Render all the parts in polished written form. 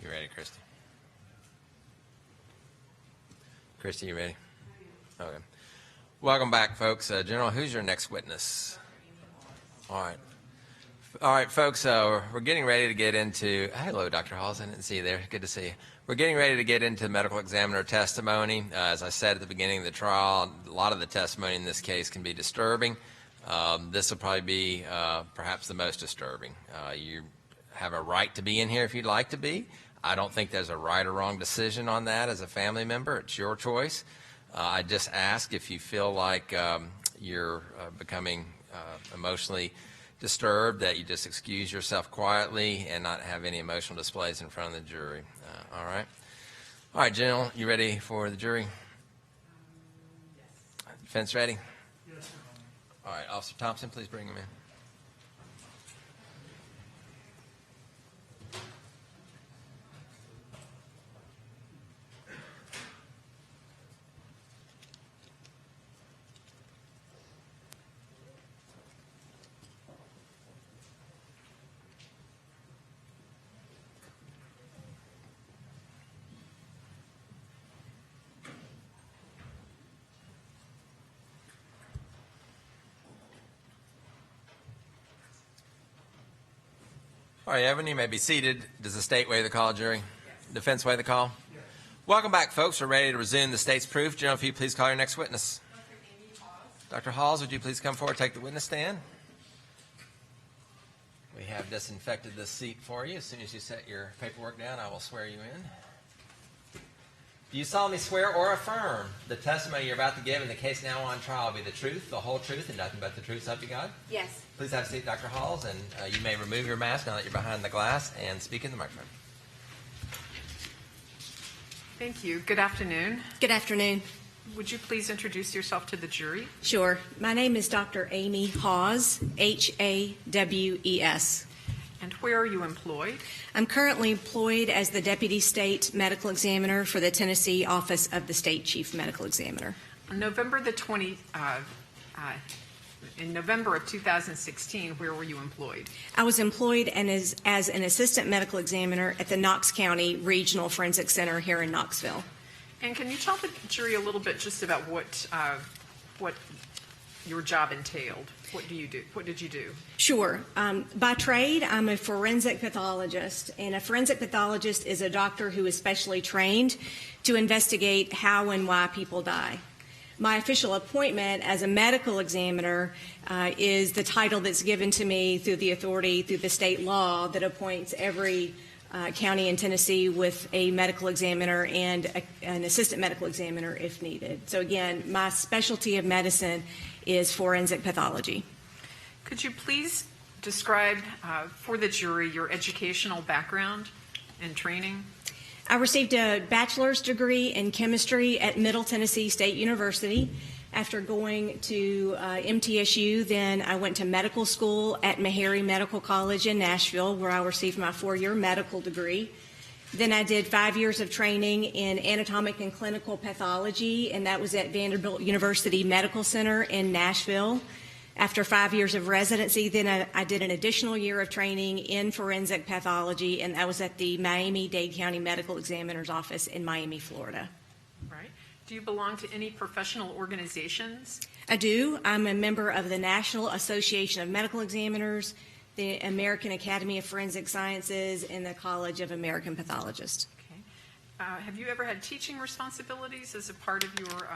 You ready, Christy? Christy, you ready? Okay. Welcome back, folks. General, who's your next witness? All right. All right, folks, we're getting ready to get into, hello, Dr. Hawes, I didn't see you there. Good to see you. We're getting ready to get into medical examiner testimony. As I said at the beginning of the trial, a lot of the testimony in this case can be disturbing. This will probably be perhaps the most disturbing. You have a right to be in here if you'd like to be. I don't think there's a right or wrong decision on that as a family member. It's your choice. I just ask if you feel like you're becoming emotionally disturbed, that you just excuse yourself quietly and not have any emotional displays in front of the jury. All right. All right, General, you ready for the jury? Yes. Defense ready? Yes, sir. All right, Officer Thompson, please bring him in. All right, Evan, you may be seated. Does the state waive the call, jury? Yes. Defense waive the call? Yes. Welcome back, folks. We're ready to resume the state's proof. General, if you please call your next witness. Dr. Hawes, would you please come forward, take the witness stand? We have disinfected this seat for you. As soon as you set your paperwork down, I will swear you in. Do you solemnly swear or affirm the testimony you're about to give in the case now on trial will be the truth, the whole truth, and nothing but the truth, so help you God? Yes. Please have a seat, Dr. Hawes, and you may remove your mask now that you're behind the glass and speak in the microphone. Thank you. Good afternoon. Good afternoon. Would you please introduce yourself to the jury? Sure. My name is Dr. Amy Hawes, Hawes. And where are you employed? I'm currently employed as the Deputy State Medical Examiner for the Tennessee Office of the State Chief Medical Examiner. On November the 20th, in November of 2016, where were you employed? I was employed as an Assistant Medical Examiner at the Knox County Regional Forensic Center here in Knoxville. And can you tell the jury a little bit just about what your job entailed? What do you do? What did you do? Sure. By trade, I'm a forensic pathologist, and a forensic pathologist is a doctor who is specially trained to investigate how and why people die. My official appointment as a medical examiner is the title that's given to me through the authority, through the state law that appoints every county in Tennessee with a medical examiner and an assistant medical examiner if needed. So again, my specialty of medicine is forensic pathology. Could you please describe for the jury your educational background and training? I received a bachelor's degree in chemistry at Middle Tennessee State University. After going to MTSU, then I went to medical school at Meharry Medical College in Nashville, where I received my 4-year medical degree. Then I did 5 years of training in anatomic and clinical pathology, and that was at Vanderbilt University Medical Center in Nashville. After 5 years of residency, then I did an additional year of training in forensic pathology, and that was at the Miami-Dade County Medical Examiner's Office in Miami, Florida. Right. Do you belong to any professional organizations? I do. I'm a member of the National Association of Medical Examiners, the American Academy of Forensic Sciences, and the College of American Pathologists. Okay. Have you ever had teaching responsibilities as a part of your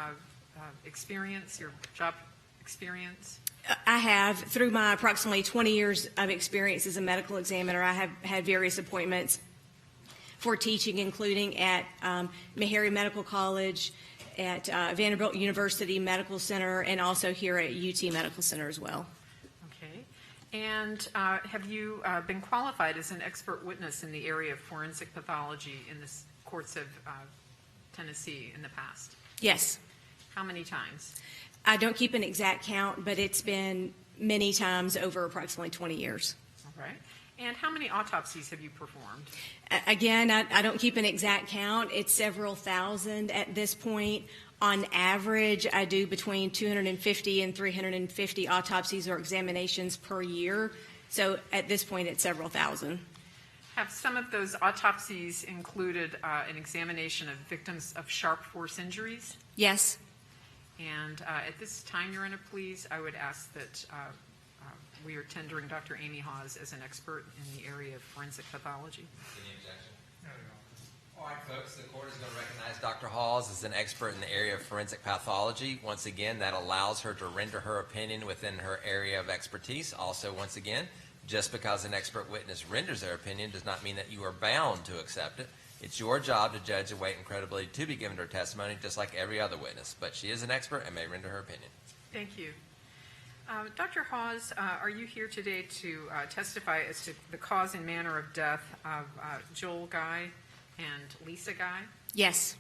experience, your job experience? I have. Through my approximately 20 years of experience as a medical examiner, I have had various appointments for teaching, including at Meharry Medical College, at Vanderbilt University Medical Center, and also here at UT Medical Center as well. Okay. And have you been qualified as an expert witness in the area of forensic pathology in the courts of Tennessee in the past? Yes. How many times? I don't keep an exact count, but it's been many times over approximately 20 years. All right. And how many autopsies have you performed? Again, I don't keep an exact count. It's several thousand at this point. On average, I do between 250 and 350 autopsies or examinations per year. So at this point, it's several thousand. Have some of those autopsies included an examination of victims of sharp force injuries? Yes. And at this time, Your Honor, please, I would ask that we are tendering Dr. Amy Hawes as an expert in the area of forensic pathology. Any objection? No, Your Honor. All right, folks, the court is going to recognize Dr. Hawes as an expert in the area of forensic pathology. Once again, that allows her to render her opinion within her area of expertise. Also, once again, just because an expert witness renders their opinion does not mean that you are bound to accept it. It's your job to judge the weight and credibility to be given to her testimony, just like every other witness. But she is an expert and may render her opinion. Thank you. Dr. Hawes, are you here today to testify as to the cause and manner of death of Joel Guy and Lisa Guy? Yes.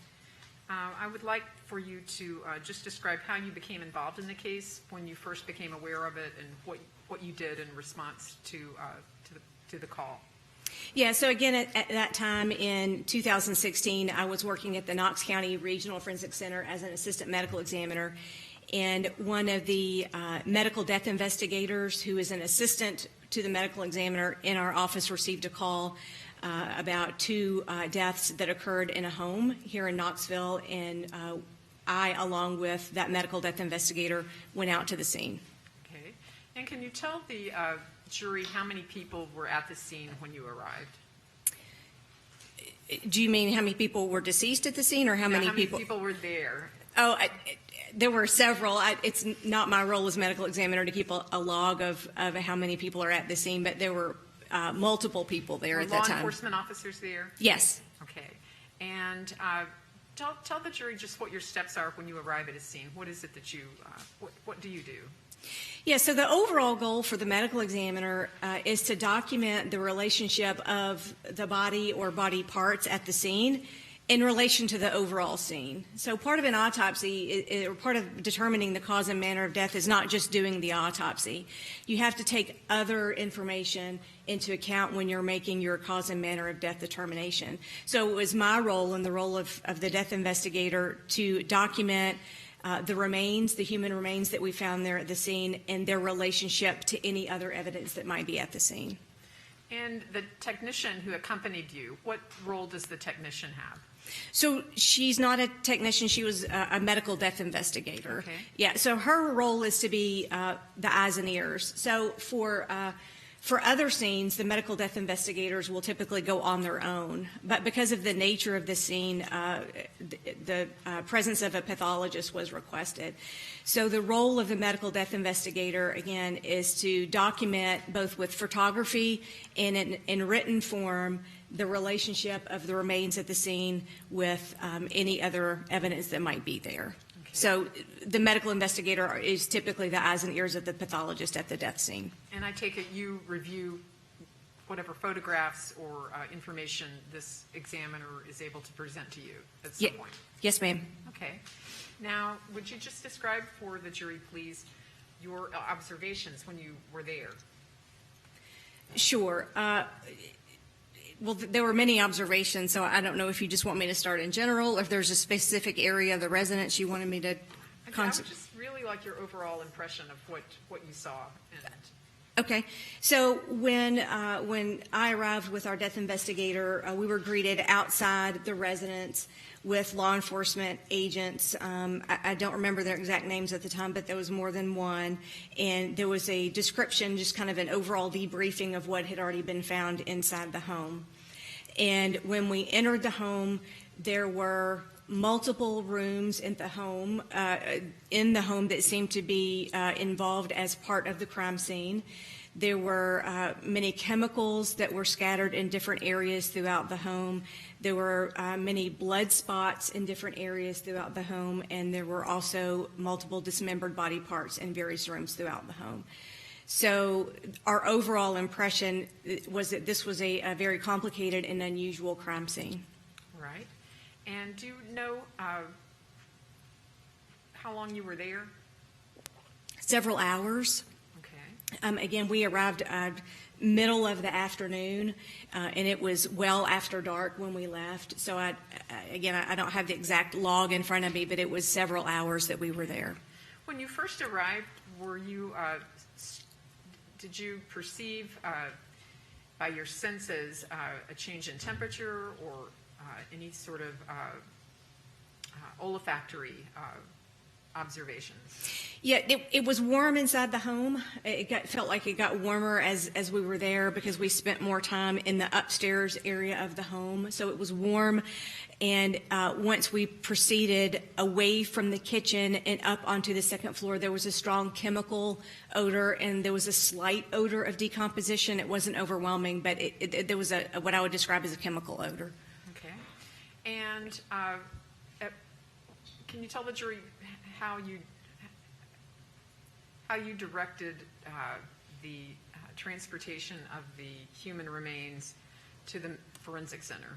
I would like for you to just describe how you became involved in the case, when you first became aware of it, and what you did in response to the call. Yeah, so again, at that time in 2016, I was working at the Knox County Regional Forensic Center as an assistant medical examiner, and one of the medical death investigators, who is an assistant to the medical examiner in our office, received a call about two deaths that occurred in a home here in Knoxville, and I, along with that medical death investigator, went out to the scene. Okay. And can you tell the jury how many people were at the scene when you arrived? Do you mean how many people were deceased at the scene, or how many people were there? Oh, there were several. It's not my role as medical examiner to keep a log of how many people are at the scene, but there were multiple people there at that time. Law enforcement officers there? Yes. Okay. And tell the jury just what your steps are when you arrive at a scene. What is it that you, what do you do? Yeah, so the overall goal for the medical examiner is to document the relationship of the body or body parts at the scene in relation to the overall scene. So part of an autopsy, or part of determining the cause and manner of death, is not just doing the autopsy. You have to take other information into account when you're making your cause and manner of death determination. So it was my role and the role of the death investigator to document the remains, the human remains that we found there at the scene, and their relationship to any other evidence that might be at the scene. And the technician who accompanied you, what role does the technician have? So she's not a technician. She was a medical death investigator. Okay. Yeah, so her role is to be the eyes and ears. So for other scenes, the medical death investigators will typically go on their own. But because of the nature of the scene, the presence of a pathologist was requested. So the role of the medical death investigator, again, is to document both with photography and in written form the relationship of the remains at the scene with any other evidence that might be there. Okay. So the medical investigator is typically the eyes and ears of the pathologist at the death scene. And I take it you review whatever photographs or information this examiner is able to present to you at some point? Yes, ma'am. Okay. Now, would you just describe for the jury, please, your observations when you were there? Sure. Well, there were many observations, so I don't know if you just want me to start in general, or if there's a specific area of the residence you wanted me to I would just really like your overall impression of what you saw. Okay. So when I arrived with our death investigator, we were greeted outside the residence with law enforcement agents. I don't remember their exact names at the time, but there was more than one. And there was a description, just kind of an overall debriefing of what had already been found inside the home. And when we entered the home, there were multiple rooms in the home that seemed to be involved as part of the crime scene. There were many chemicals that were scattered in different areas throughout the home. There were many blood spots in different areas throughout the home, and there were also multiple dismembered body parts in various rooms throughout the home. So our overall impression was that this was a very complicated and unusual crime scene. Right. And do you know how long you were there? Several hours. Okay. Again, we arrived middle of the afternoon, and it was well after dark when we left. So I don't have the exact log in front of me, but it was several hours that we were there. When you first arrived, were you did you perceive by your senses a change in temperature or any sort of olfactory observations? Yeah, it was warm inside the home. Felt like it got warmer as we were there because we spent more time in the upstairs area of the home. So it was warm. And once we proceeded away from the kitchen and up onto the second floor, there was a strong chemical odor and there was a slight odor of decomposition. It wasn't overwhelming, but there was what I would describe as a chemical odor. Okay. And can you tell the jury how you directed the transportation of the human remains to the forensic center?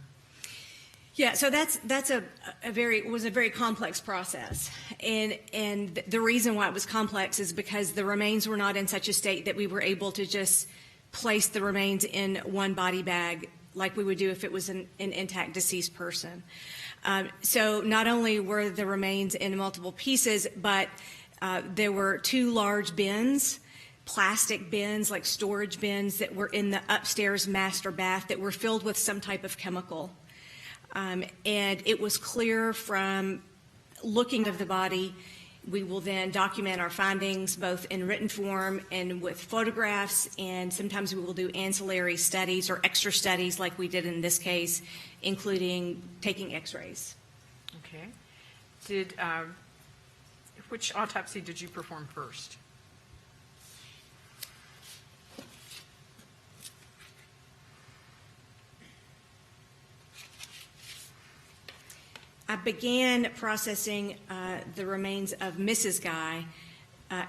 Yeah, so it was a very complex process, and the reason why it was complex is because the remains were not in such a state that we were able to just place the remains in one body bag like we would do if it was an intact deceased person. So not only were the remains in multiple pieces, but there were 2 large bins, plastic bins, like storage bins, that were in the upstairs master bath that were filled with some type of chemical. And it was clear from looking at the body, we will then document our findings both in written form and with photographs, and sometimes we will do ancillary studies or extra studies like we did in this case, including taking x-rays. Okay. Which autopsy did you perform first? I began processing the remains of Mrs. Guy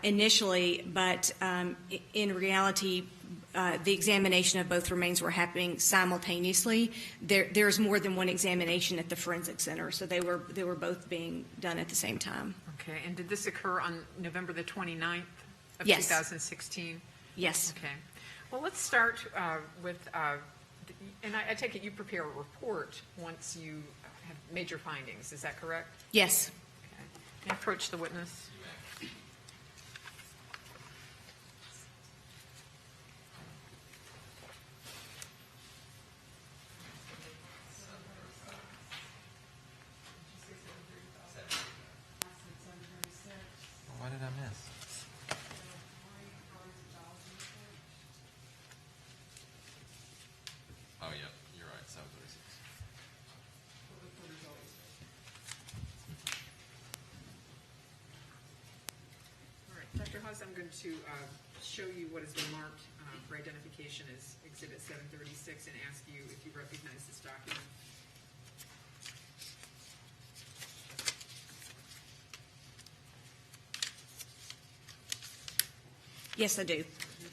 initially, but in reality, the examination of both remains were happening simultaneously. There's more than one examination at the forensic center, so they were both being done at the same time. Okay, and did this occur on November the 29th of Yes. 2016? Yes. Okay. Well, let's start with, and I take it you prepare a report once you have made your findings. Is that correct? Yes. Okay. Can you approach the witness? What did I miss? Oh, yeah, you're right, 736. All right, Dr. Hawes, I'm going to show you what has been marked for identification as Exhibit 736 and ask you if you recognize this document. Yes, I do.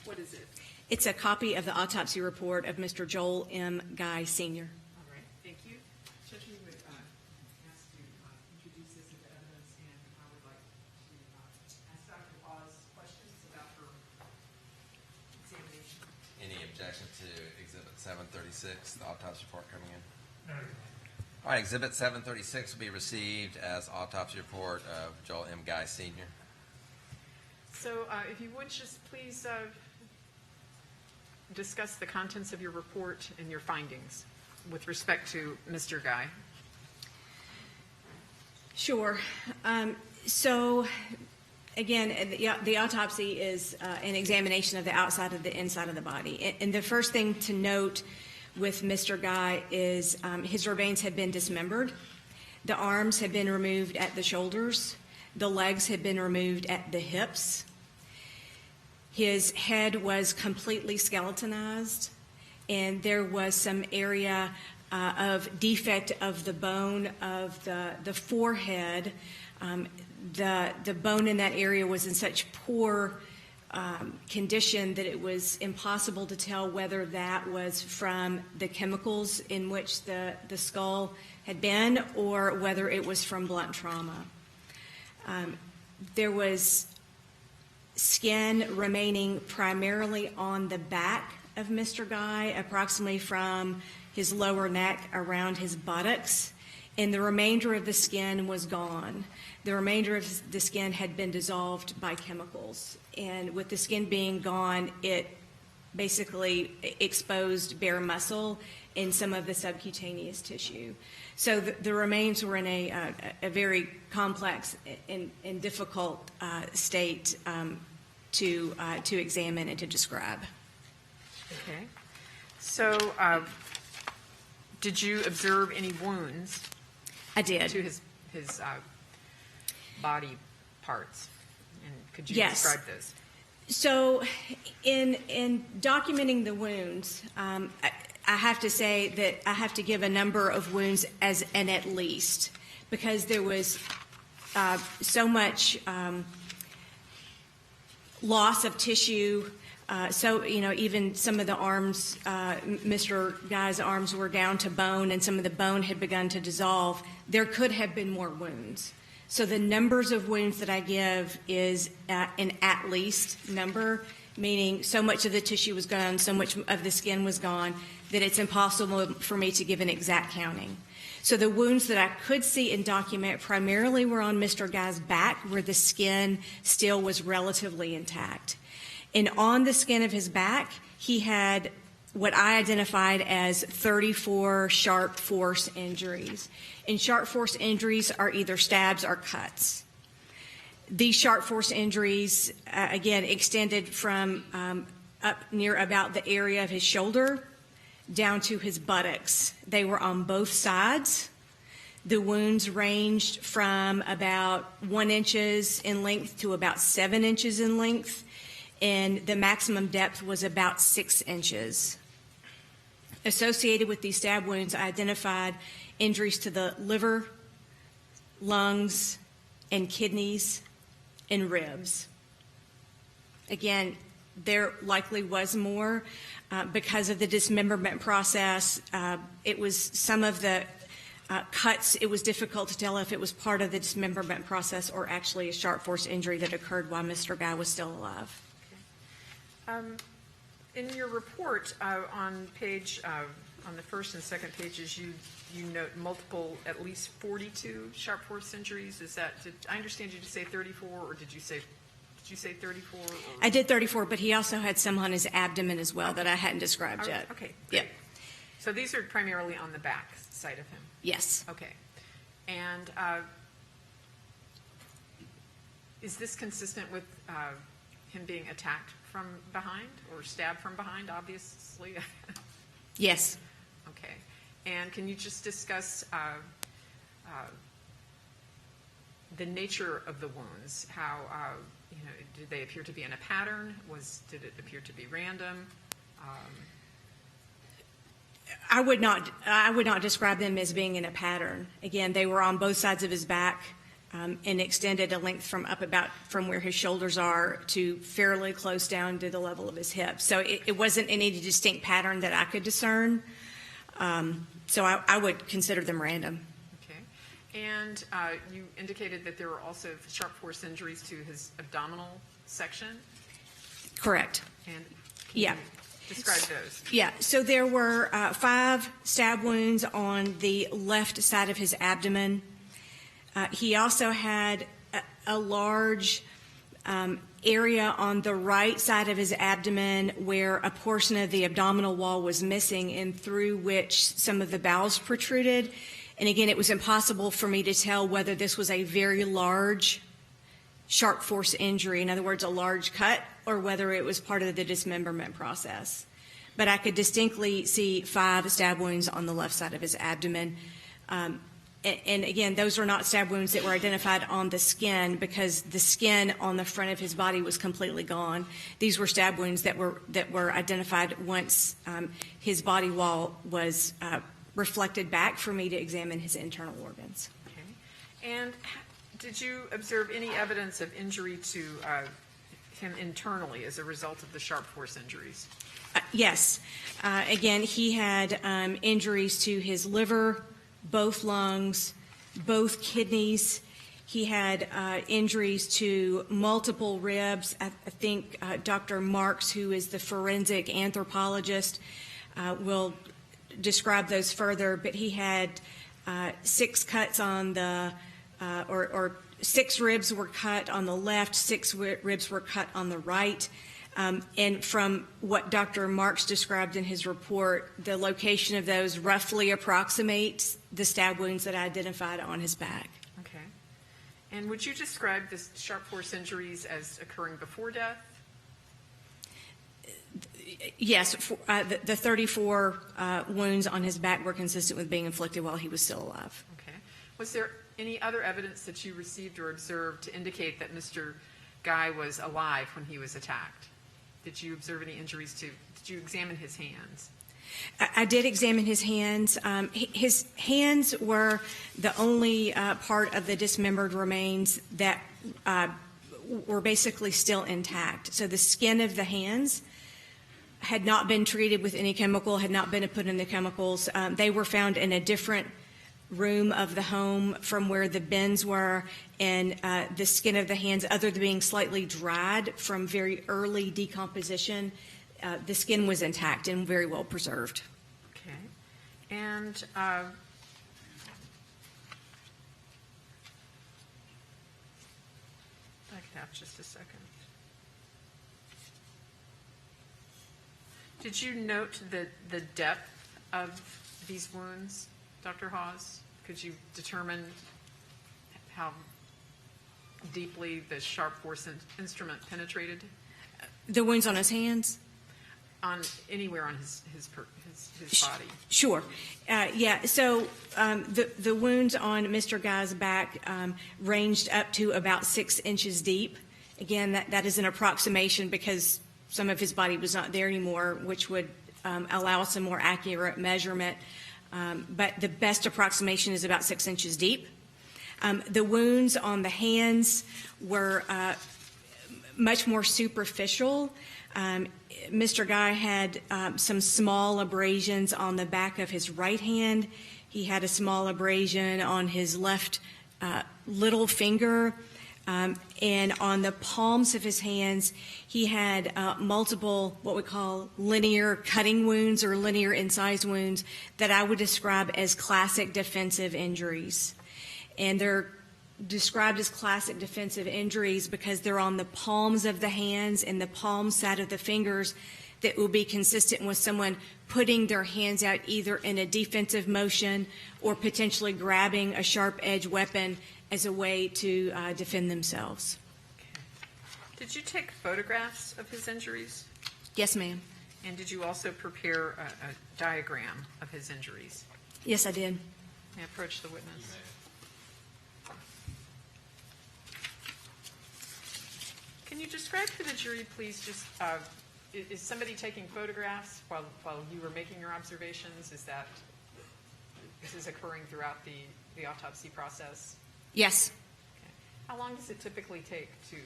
What is it? It's a copy of the autopsy report of Mr. Joel M. Guy, Sr. All right, thank you. Judge, we would ask you to introduce this into evidence, and I would like to ask Dr. Hawes questions about her examination. Any objection to Exhibit 736, the autopsy report coming in? No. All right, Exhibit 736 will be received as autopsy report of Joel M. Guy, Sr. So if you would just please discuss the contents of your report and your findings with respect to Mr. Guy. Sure. So, again, the autopsy is an examination of the outside of the inside of the body. And the first thing to note with Mr. Guy is his remains had been dismembered. The arms had been removed at the shoulders. The legs had been removed at the hips. His head was completely skeletonized, and there was some area of defect of the bone of the forehead. The bone in that area was in such poor condition that it was impossible to tell whether that was from the chemicals in which the skull had been or whether it was from blunt trauma. There was skin remaining primarily on the back of Mr. Guy, approximately from his lower neck around his buttocks, and the remainder of the skin was gone. The remainder of the skin had been dissolved by chemicals, and with the skin being gone, it basically exposed bare muscle in some of the subcutaneous tissue. So the remains were in a very complex and difficult state to examine and to describe. Okay. So did you observe any wounds? I did. To his body parts? And could you Yes. describe those? So in documenting the wounds, I have to say that I have to give a number of wounds as an at least, because there was so much loss of tissue. So, even some of the arms, Mr. Guy's arms were down to bone, and some of the bone had begun to dissolve. There could have been more wounds. So the numbers of wounds that I give is an at least number, meaning so much of the tissue was gone, so much of the skin was gone, that it's impossible for me to give an exact counting. So the wounds that I could see and document primarily were on Mr. Guy's back, where the skin still was relatively intact. And on the skin of his back, he had what I identified as 34 sharp force injuries. And sharp force injuries are either stabs or cuts. These sharp force injuries, again, extended from up near about the area of his shoulder down to his buttocks. They were on both sides. The wounds ranged from about 1 inch in length to about 7 inches in length, and the maximum depth was about 6 inches. Associated with these stab wounds, I identified injuries to the liver, lungs, and kidneys, and ribs. Again, there likely was more because of the dismemberment process. It was some of the cuts, it was difficult to tell if it was part of the dismemberment process or actually a sharp force injury that occurred while Mr. Guy was still alive. In your report on the first and second pages, you note multiple, at least 42 sharp force injuries. Did I understand you to say 34, or did you say 34? Or? I did 34, but he also had some on his abdomen as well that I hadn't described yet. Okay. Yeah. Great. So these are primarily on the back side of him. Yes. Okay. And is this consistent with him being attacked from behind or stabbed from behind, obviously? Yes. Okay. And can you just discuss the nature of the wounds? How, did they appear to be in a pattern? Did it appear to be random? I would not describe them as being in a pattern. Again, they were on both sides of his back and extended a length from where his shoulders are to fairly close down to the level of his hips. So it wasn't any distinct pattern that I could discern. So I would consider them random. Okay. And you indicated that there were also sharp force injuries to his abdominal section? Correct. And yeah. Describe those. Yeah, so there were 5 stab wounds on the left side of his abdomen. He also had a large area on the right side of his abdomen where a portion of the abdominal wall was missing and through which some of the bowels protruded. And again, it was impossible for me to tell whether this was a very large sharp force injury, in other words, a large cut, or whether it was part of the dismemberment process. But I could distinctly see 5 stab wounds on the left side of his abdomen. And again, those are not stab wounds that were identified on the skin because the skin on the front of his body was completely gone. These were stab wounds that were identified once his body wall was reflected back for me to examine his internal organs. Okay. And did you observe any evidence of injury to him internally as a result of the sharp force injuries? Yes. Again, he had injuries to his liver, both lungs, both kidneys. He had injuries to multiple ribs. I think Dr. Marks, who is the forensic anthropologist, will describe those further, but he had 6 cuts on the, or 6 ribs were cut on the left, 6 ribs were cut on the right. And from what Dr. Marks described in his report, the location of those roughly approximates the stab wounds that I identified on his back. Okay. And would you describe the sharp force injuries as occurring before death? Yes, the 34 wounds on his back were consistent with being inflicted while he was still alive. Okay. Was there any other evidence that you received or observed to indicate that Mr. Guy was alive when he was attacked? Did you observe any injuries did you examine his hands? I did examine his hands. His hands were the only part of the dismembered remains that were basically still intact. So the skin of the hands had not been treated with any chemical, had not been put in the chemicals. They were found in a different room of the home from where the bins were, and the skin of the hands, other than being slightly dried from very early decomposition, the skin was intact and very well preserved. Okay. And I could have just a second. Did you note the depth of these wounds, Dr. Hawes? Could you determine how deeply the sharp force instrument penetrated? The wounds on his hands? On anywhere on his body? Sure. Yeah, so the wounds on Mr. Guy's back ranged up to about 6 inches deep. Again, that is an approximation because some of his body was not there anymore, which would allow us a more accurate measurement. But the best approximation is about 6 inches deep. The wounds on the hands were much more superficial. Mr. Guy had some small abrasions on the back of his right hand. He had a small abrasion on his left little finger. And on the palms of his hands, he had multiple what we call linear cutting wounds or linear incised wounds that I would describe as classic defensive injuries. And they're described as classic defensive injuries because they're on the palms of the hands and the palm side of the fingers that will be consistent with someone putting their hands out either in a defensive motion or potentially grabbing a sharp-edged weapon as a way to defend themselves. Okay. Did you take photographs of his injuries? Yes, ma'am. And did you also prepare a diagram of his injuries? Yes, I did. May I approach the witness? Can you describe to the jury, please, just is somebody taking photographs while you were making your observations? Is that this is occurring throughout the autopsy process? Yes. Okay. How long does it typically take to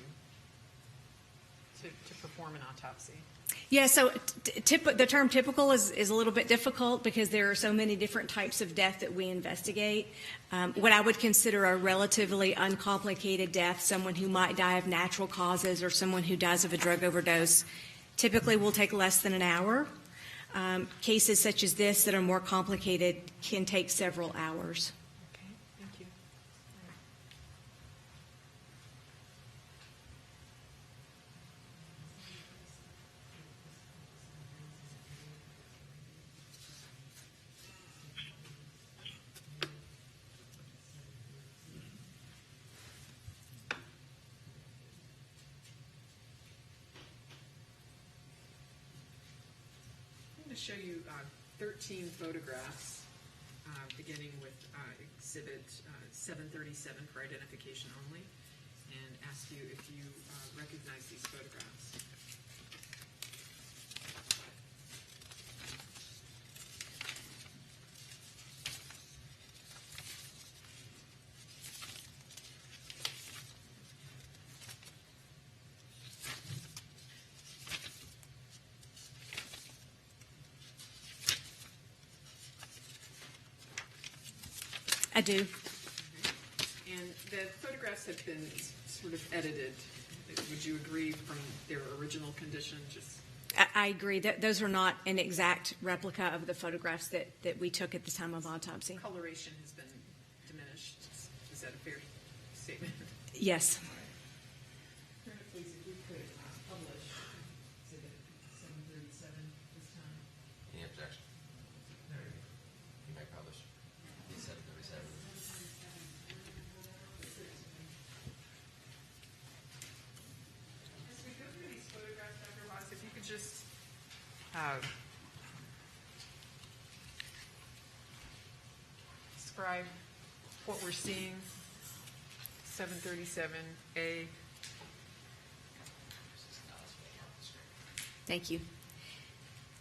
perform an autopsy? Yeah, so the term typical is a little bit difficult because there are so many different types of death that we investigate. What I would consider a relatively uncomplicated death, someone who might die of natural causes or someone who dies of a drug overdose, typically will take less than an hour. Cases such as this that are more complicated can take several hours. Okay, thank you. I'm going to show you 13 photographs, beginning with Exhibit 737 for identification only, and ask you if you recognize these photographs. I do. And the photographs have been sort of edited. Would you agree from their original condition? I agree that those are not an exact replica of the photographs that we took at the time of autopsy. Coloration has been diminished. Is that a fair statement? Yes. Please, if we could publish describe what we're seeing? 737A. Thank you.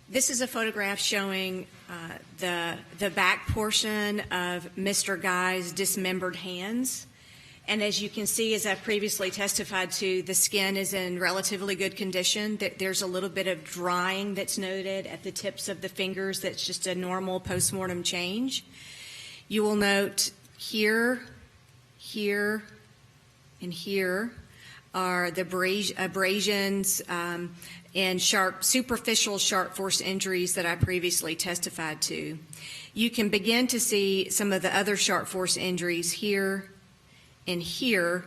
This is a photograph showing the back portion of Mr. Guy's dismembered hands. And as you can see, as I previously testified to, the skin is in relatively good condition. There's a little bit of drying that's noted at the tips of the fingers. That's just a normal postmortem change. You will note here, here, and here are the abrasions and superficial sharp force injuries that I previously testified to. You can begin to see some of the other sharp force injuries here and here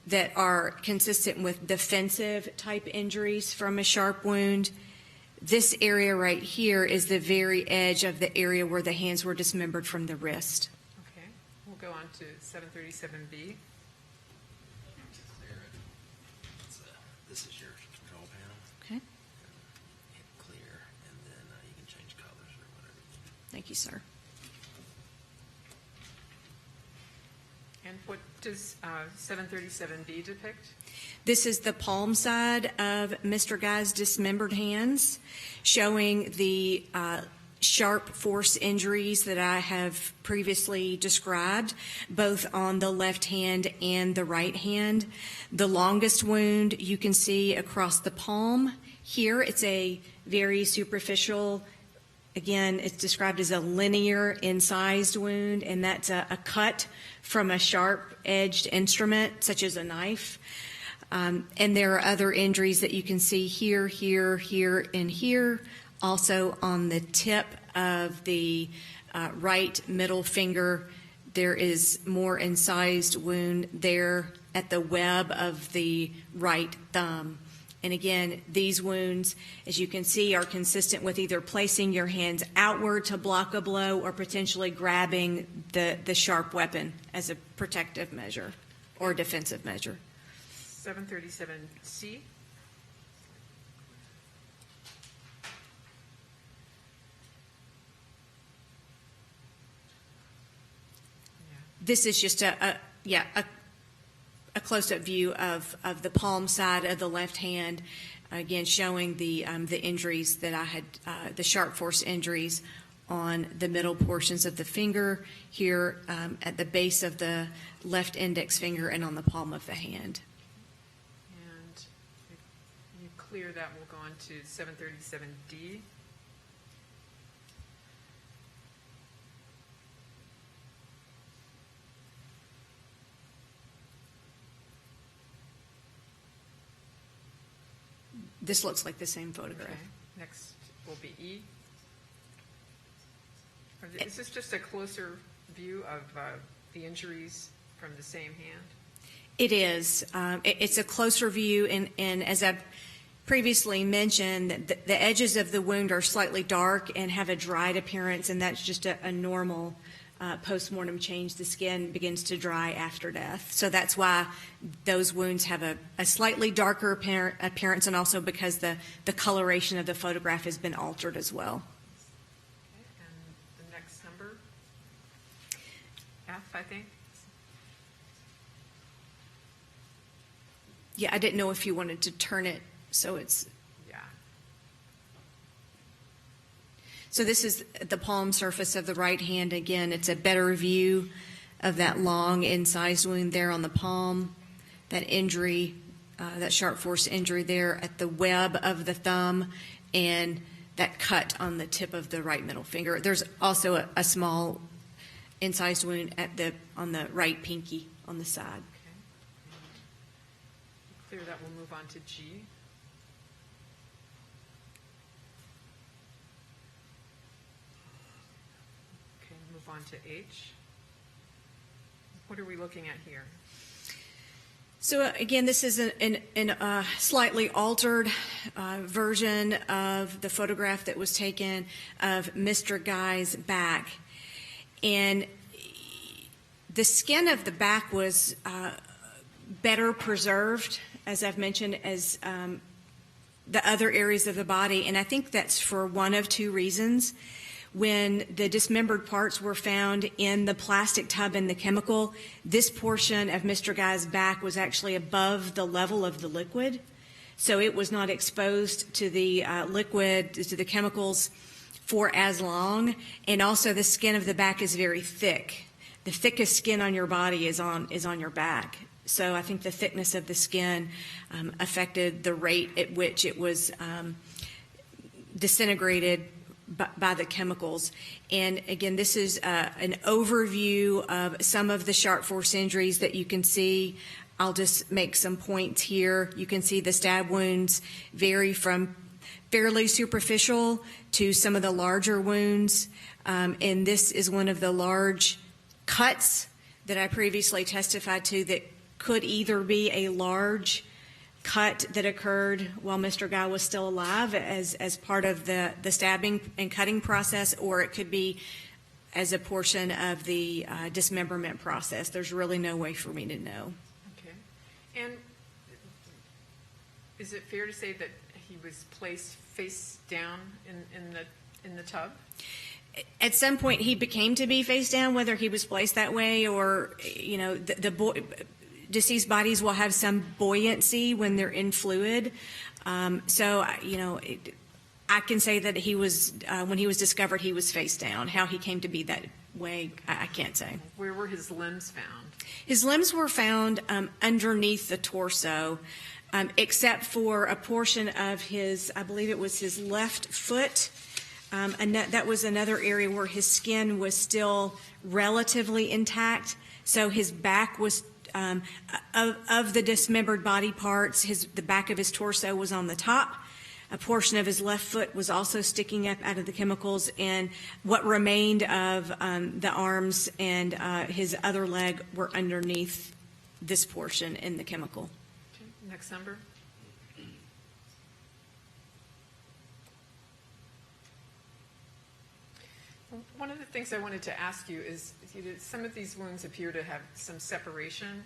that are consistent with defensive type injuries from a sharp wound. This area right here is the very edge of the area where the hands were dismembered from the wrist. Okay, we'll go on to 737B. This is your control panel. Okay. Hit clear, and then you can change colors or whatever. Thank you, sir. And what does 737B depict? This is the palm side of Mr. Guy's dismembered hands, showing the sharp force injuries that I have previously described, both on the left hand and the right hand. The longest wound you can see across the palm. Here it's a very superficial, again, it's described as a linear incised wound, and that's a cut from a sharp-edged instrument, such as a knife. And there are other injuries that you can see here, here, here, and here. Also on the tip of the right middle finger, there is more incised wound there at the web of the right thumb. And again, these wounds, as you can see, are consistent with either placing your hands outward to block a blow or potentially grabbing the sharp weapon as a protective measure or defensive measure. 737C. This is just a close-up view of the palm side of the left hand, again showing the injuries that I had, the sharp force injuries on the middle portions of the finger here at the base of the left index finger and on the palm of the hand. And if you clear that, we'll go on to 737D. This looks like the same photograph. Okay. Next will be E. Is this just a closer view of the injuries from the same hand? It is. It's a closer view, and as I previously mentioned, the edges of the wound are slightly dark and have a dried appearance, and that's just a normal post-mortem change. The skin begins to dry after death. So that's why those wounds have a slightly darker appearance, and also because the coloration of the photograph has been altered as well. Okay. And the next number, F, I think. Yeah, I didn't know if you wanted to turn it so it's... Yeah. So this is the palm surface of the right hand. Again, it's a better view of that long incised wound there on the palm, that injury, that sharp force injury there at the web of the thumb, and that cut on the tip of the right middle finger. There's also a small incised wound on the right pinky on the side. Okay. Clear that, we'll move on to G. Okay, move on to H. What are we looking at here? So again, this is a slightly altered version of the photograph that was taken of Mr. Guy's back. And the skin of the back was better preserved, as I've mentioned, as the other areas of the body, and I think that's for one of two reasons. When the dismembered parts were found in the plastic tub in the chemical, this portion of Mr. Guy's back was actually above the level of the liquid, so it was not exposed to the liquid, to the chemicals for as long, and also the skin of the back is very thick. The thickest skin on your body is on your back. So I think the thickness of the skin affected the rate at which it was disintegrated by the chemicals. And again, this is an overview of some of the sharp force injuries that you can see. I'll just make some points here. You can see the stab wounds vary from fairly superficial to some of the larger wounds. And this is one of the large cuts that I previously testified to that could either be a large cut that occurred while Mr. Guy was still alive as part of the stabbing and cutting process, or it could be as a portion of the dismemberment process. There's really no way for me to know. Okay. And is it fair to say that he was placed face down in the tub? At some point, he became to be face down, whether he was placed that way or, you know, deceased bodies will have some buoyancy when they're in fluid. So, you know, I can say that he was, when he was discovered, he was face down. How he came to be that way, I can't say. Where were his limbs found? His limbs were found underneath the torso, except for a portion of his, I believe it was his left foot. And that was another area where his skin was still relatively intact. So his back was, of the dismembered body parts, the back of his torso was on the top. A portion of his left foot was also sticking up out of the chemicals, and what remained of the arms and his other leg were underneath this portion in the chemical. Okay. Next number. One of the things I wanted to ask you is, some of these wounds appear to have some separation.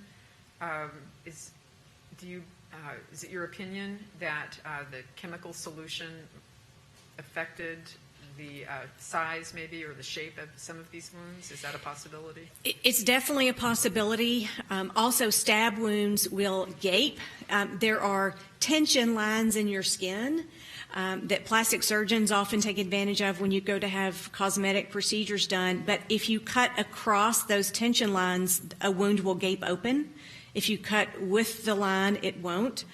Is it your opinion that the chemical solution affected the size maybe or the shape of some of these wounds? Is that a possibility? It's definitely a possibility. Also, stab wounds will gape. There are tension lines in your skin that plastic surgeons often take advantage of when you go to have cosmetic procedures done. But if you cut across those tension lines, a wound will gape open. If you cut with the line, it won't.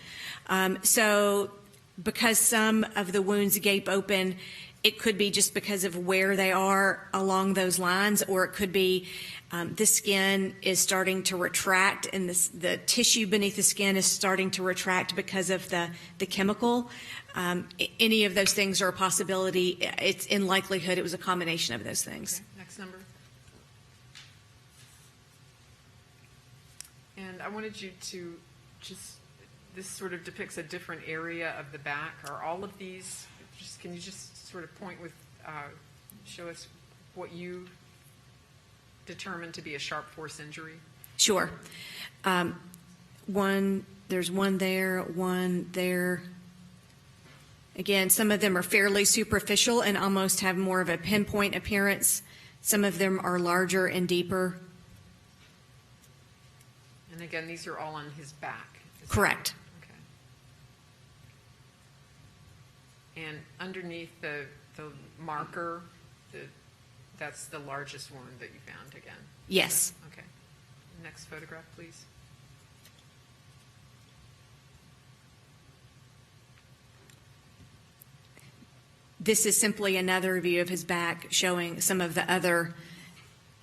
So because some of the wounds gape open, it could be just because of where they are along those lines, or it could be the skin is starting to retract and the tissue beneath the skin is starting to retract because of the chemical. Any of those things are a possibility. It's in likelihood it was a combination of those things. Okay. Next number. And I wanted you to this sort of depicts a different area of the back. Are all of these, can you just sort of point with, show us what you determined to be a sharp force injury? Sure. There's one there. Again, some of them are fairly superficial and almost have more of a pinpoint appearance. Some of them are larger and deeper. And again, these are all on his back. Correct. Okay. And underneath the marker, that's the largest wound that you found again? Yes. Okay. Next photograph, please. This is simply another view of his back showing some of the other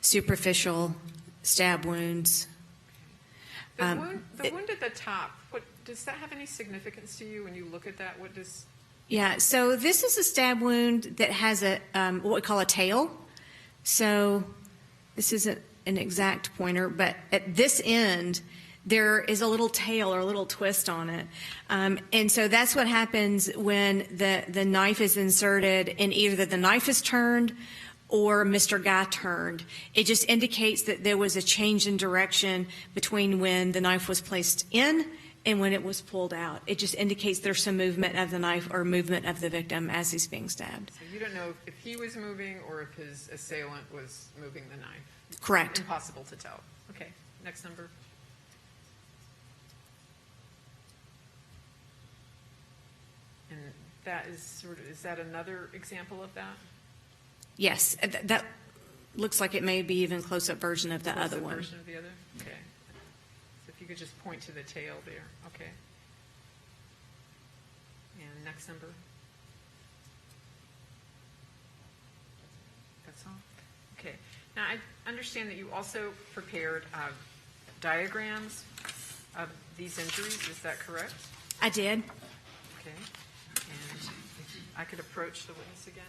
superficial stab wounds. The wound at the top, does that have any significance to you when you look at that? Yeah, so this is a stab wound that has a what we call a tail. So this isn't an exact pointer, but at this end, there is a little tail or a little twist on it. And so that's what happens when the knife is inserted and either the knife is turned or Mr. Guy turned. It just indicates that there was a change in direction between when the knife was placed in and when it was pulled out. It just indicates there's some movement of the knife or movement of the victim as he's being stabbed. So you don't know if he was moving or if his assailant was moving the knife? Correct. Impossible to tell. Okay, next number. And that is is that another example of that? Yes, that looks like it may be even close-up version of the other one. Version of the other? Okay. So if you could just point to the tail there. Okay. And next number. That's all? Okay. Now, I understand that you also prepared diagrams of these injuries. Is that correct? I did. Okay. And if I could approach the witness again.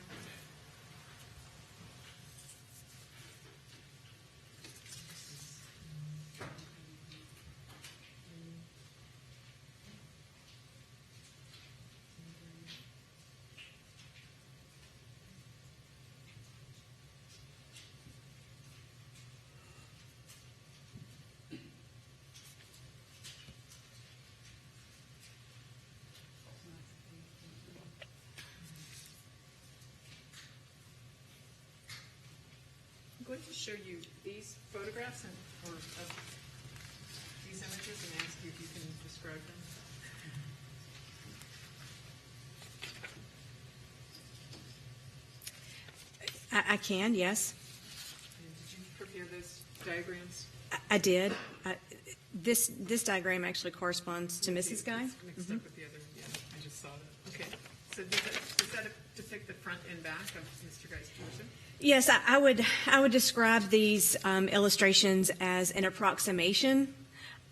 I'm going to show you these photographs or these images and ask you if you can describe them. I can, yes. And did you prepare those diagrams? I did. This diagram actually corresponds to Mrs. Guy. It's mixed up with the other. Yeah, I just saw that. Okay. So does that depict the front and back of Mr. Guy's torso? Yes, I would describe these illustrations as an approximation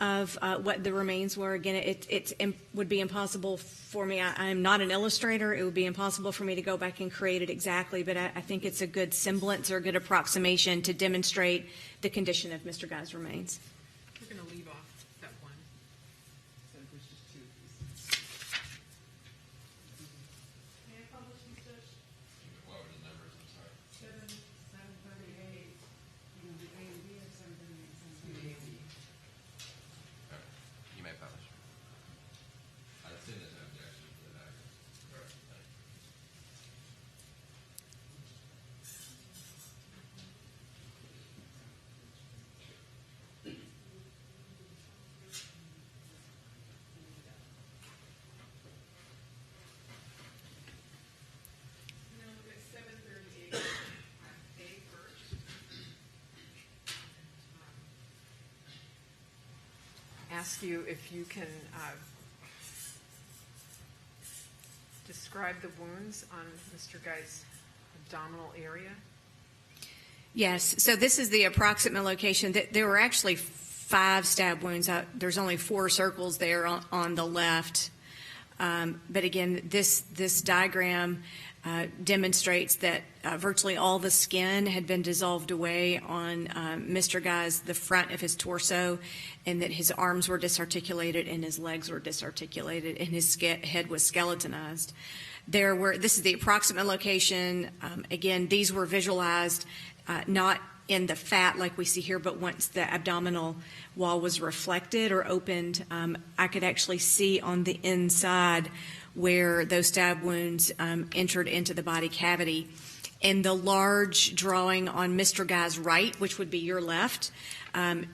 of what the remains were. Again, it would be impossible for me. I'm not an illustrator. It would be impossible for me to go back and create it exactly, but I think it's a good semblance or a good approximation to demonstrate the condition of Mr. Guy's remains. We're going to leave off that one. So there's just two pieces. May I publish these, Judge? What were the numbers? I'm sorry. 738. The A and B of 738. Okay. You may publish. I assume there's no objection to that. Now look at 738. A first. Ask you if you can describe the wounds on Mr. Guy's abdominal area. Yes, so this is the approximate location. There were actually 5 stab wounds. There's only 4 circles there on the left. But again, this diagram demonstrates that virtually all the skin had been dissolved away on Mr. Guy's, the front of his torso, and that his arms were disarticulated and his legs were disarticulated and his head was skeletonized. This is the approximate location. Again, these were visualized not in the fat like we see here, but once the abdominal wall was reflected or opened, I could actually see on the inside where those stab wounds entered into the body cavity. And the large drawing on Mr. Guy's right, which would be your left,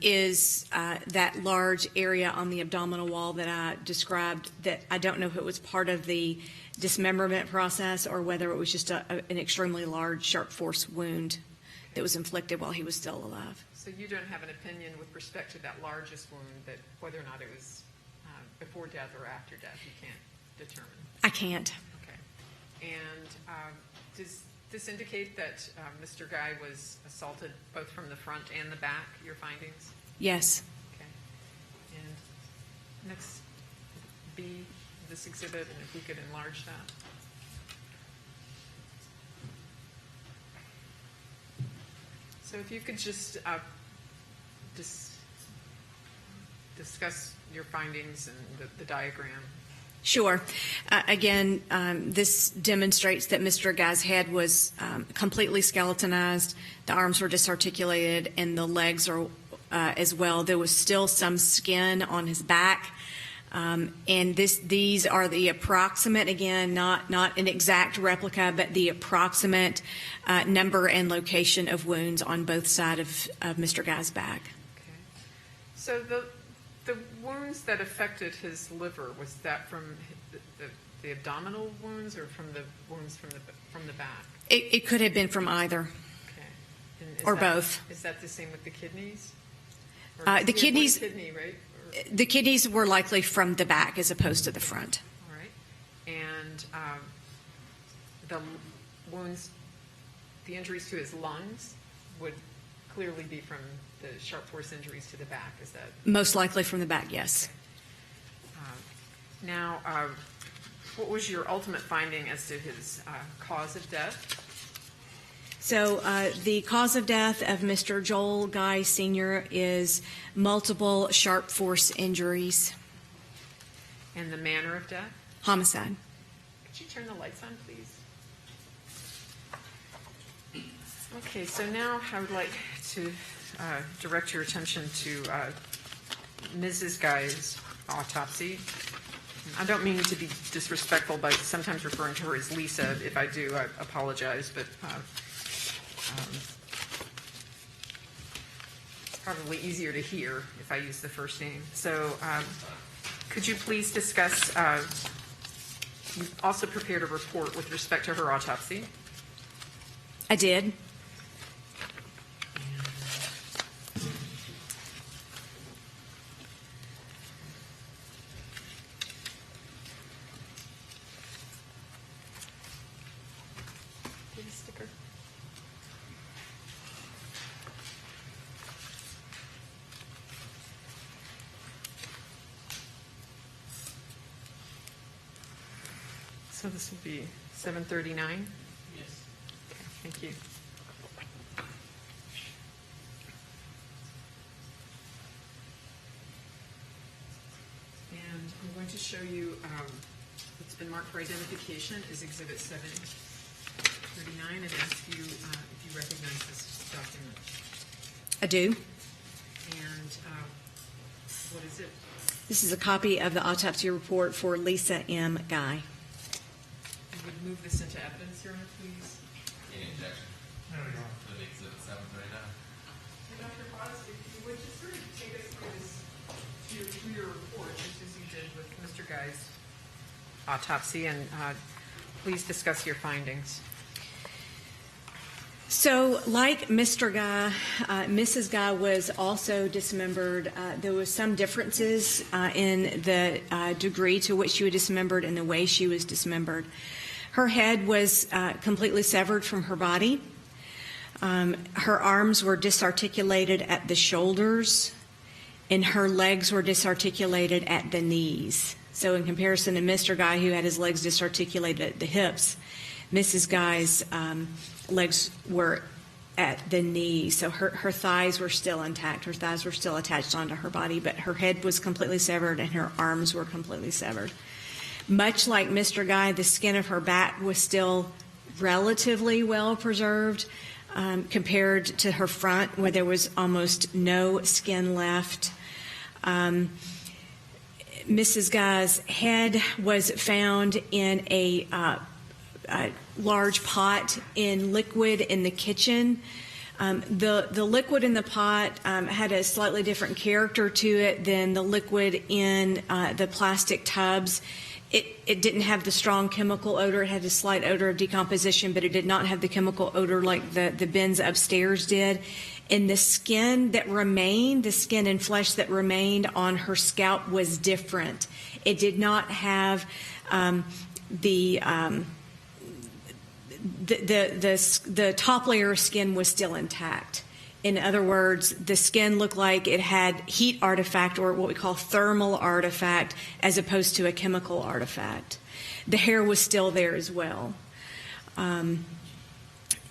is that large area on the abdominal wall that I described, that I don't know if it was part of the dismemberment process or whether it was just an extremely large sharp force wound that was inflicted while he was still alive. So you don't have an opinion with respect to that largest wound, that whether or not it was before death or after death, you can't determine? I can't. Okay. And does this indicate that Mr. Guy was assaulted both from the front and the back, your findings? Yes. Okay. And next, B, this exhibit, and if we could enlarge that. So if you could just discuss your findings and the diagram. Sure. Again, this demonstrates that Mr. Guy's head was completely skeletonized, the arms were disarticulated, and the legs are as well. There was still some skin on his back, And these are the approximate, again, not an exact replica, but the approximate number and location of wounds on both sides of Mr. Guy's back. Okay. So the wounds that affected his liver, was that from the abdominal wounds or from the wounds from the back? It could have been from either. Okay. And Or both. Is that the same with the kidneys? The kidneys. Kidney, right? The kidneys were likely from the back as opposed to the front. All right. And the wounds, the injuries to his lungs would clearly be from the sharp force injuries to the back. Is that? Most likely from the back, yes. Now, what was your ultimate finding as to his cause of death? So the cause of death of Mr. Joel Guy Sr. is multiple sharp force injuries. And the manner of death? Homicide. Could you turn the lights on, please? Okay, so now I would like to direct your attention to Mrs. Guy's autopsy. I don't mean to be disrespectful by sometimes referring to her as Lisa. If I do, I apologize, but it's probably easier to hear if I use the first name. So could you please discuss, you also prepared a report with respect to her autopsy. I did. Sticker. So this would be 739? Yes. Okay, thank you. And I'm going to show you what's been marked for identification is Exhibit 739, and ask you if you recognize this document. I do. And what is it? This is a copy of the autopsy report for Lisa M. Guy. You would move this into evidence, Your Honor, please. Any objection? No, Your Honor. To the exhibit 739? Dr. Hawes, if you would just sort of take us through this, through your report, just as you did with Mr. Guy's autopsy, and please discuss your findings. So, like Mr. Guy, Mrs. Guy was also dismembered. There was some differences in the degree to which she was dismembered and the way she was dismembered. Her head was completely severed from her body. Her arms were disarticulated at the shoulders, and her legs were disarticulated at the knees. So in comparison to Mr. Guy, who had his legs disarticulated at the hips, Mrs. Guy's legs were at the knee. So her thighs were still intact. Her thighs were still attached onto her body, but her head was completely severed and her arms were completely severed. Much like Mr. Guy, the skin of her back was still relatively well preserved compared to her front, where there was almost no skin left. Mrs. Guy's head was found in a large pot in liquid in the kitchen. The liquid in the pot had a slightly different character to it than the liquid in the plastic tubs. It didn't have the strong chemical odor. It had a slight odor of decomposition, but it did not have the chemical odor like the bins upstairs did. And the skin that remained, the skin and flesh that remained on her scalp was different. It did not have the top layer of skin was still intact. In other words, the skin looked like it had heat artifact, or what we call thermal artifact, as opposed to a chemical artifact. The hair was still there as well.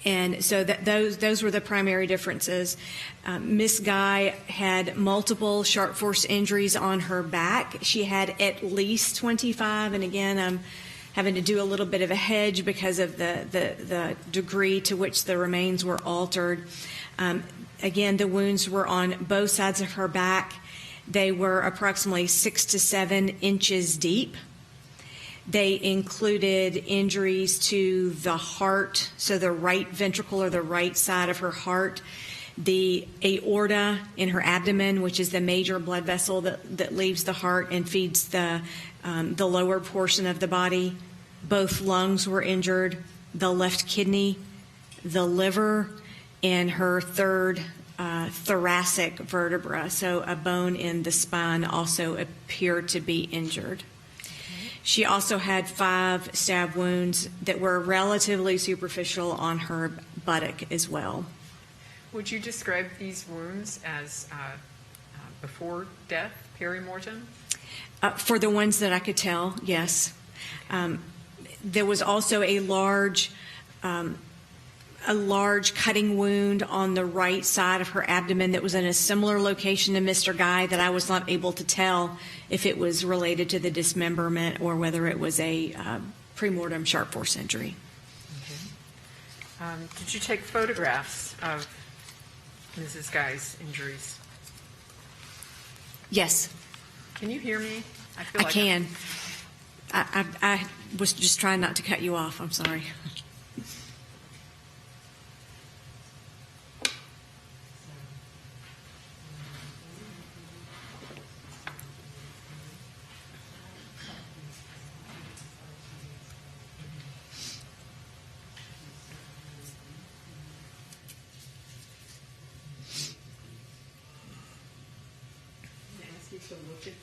And so those were the primary differences. Miss Guy had multiple sharp force injuries on her back. She had at least 25, and again, I'm having to do a little bit of a hedge because of the degree to which the remains were altered. Again, the wounds were on both sides of her back. They were approximately 6 to 7 inches deep. They included injuries to the heart, so the right ventricle or the right side of her heart, the aorta in her abdomen, which is the major blood vessel that leaves the heart and feeds the lower portion of the body. Both lungs were injured, the left kidney, the liver, and her third thoracic vertebra, so a bone in the spine also appeared to be injured. She also had 5 stab wounds that were relatively superficial on her buttock as well. Would you describe these wounds as before death, peri-mortem? For the ones that I could tell, yes. There was also a large cutting wound on the right side of her abdomen that was in a similar location to Mr. Guy that I was not able to tell if it was related to the dismemberment or whether it was a premortem sharp force injury. Okay. Did you take photographs of Mrs. Guy's injuries? Yes. Can you hear me? I can. I was just trying not to cut you off. I'm sorry. To look at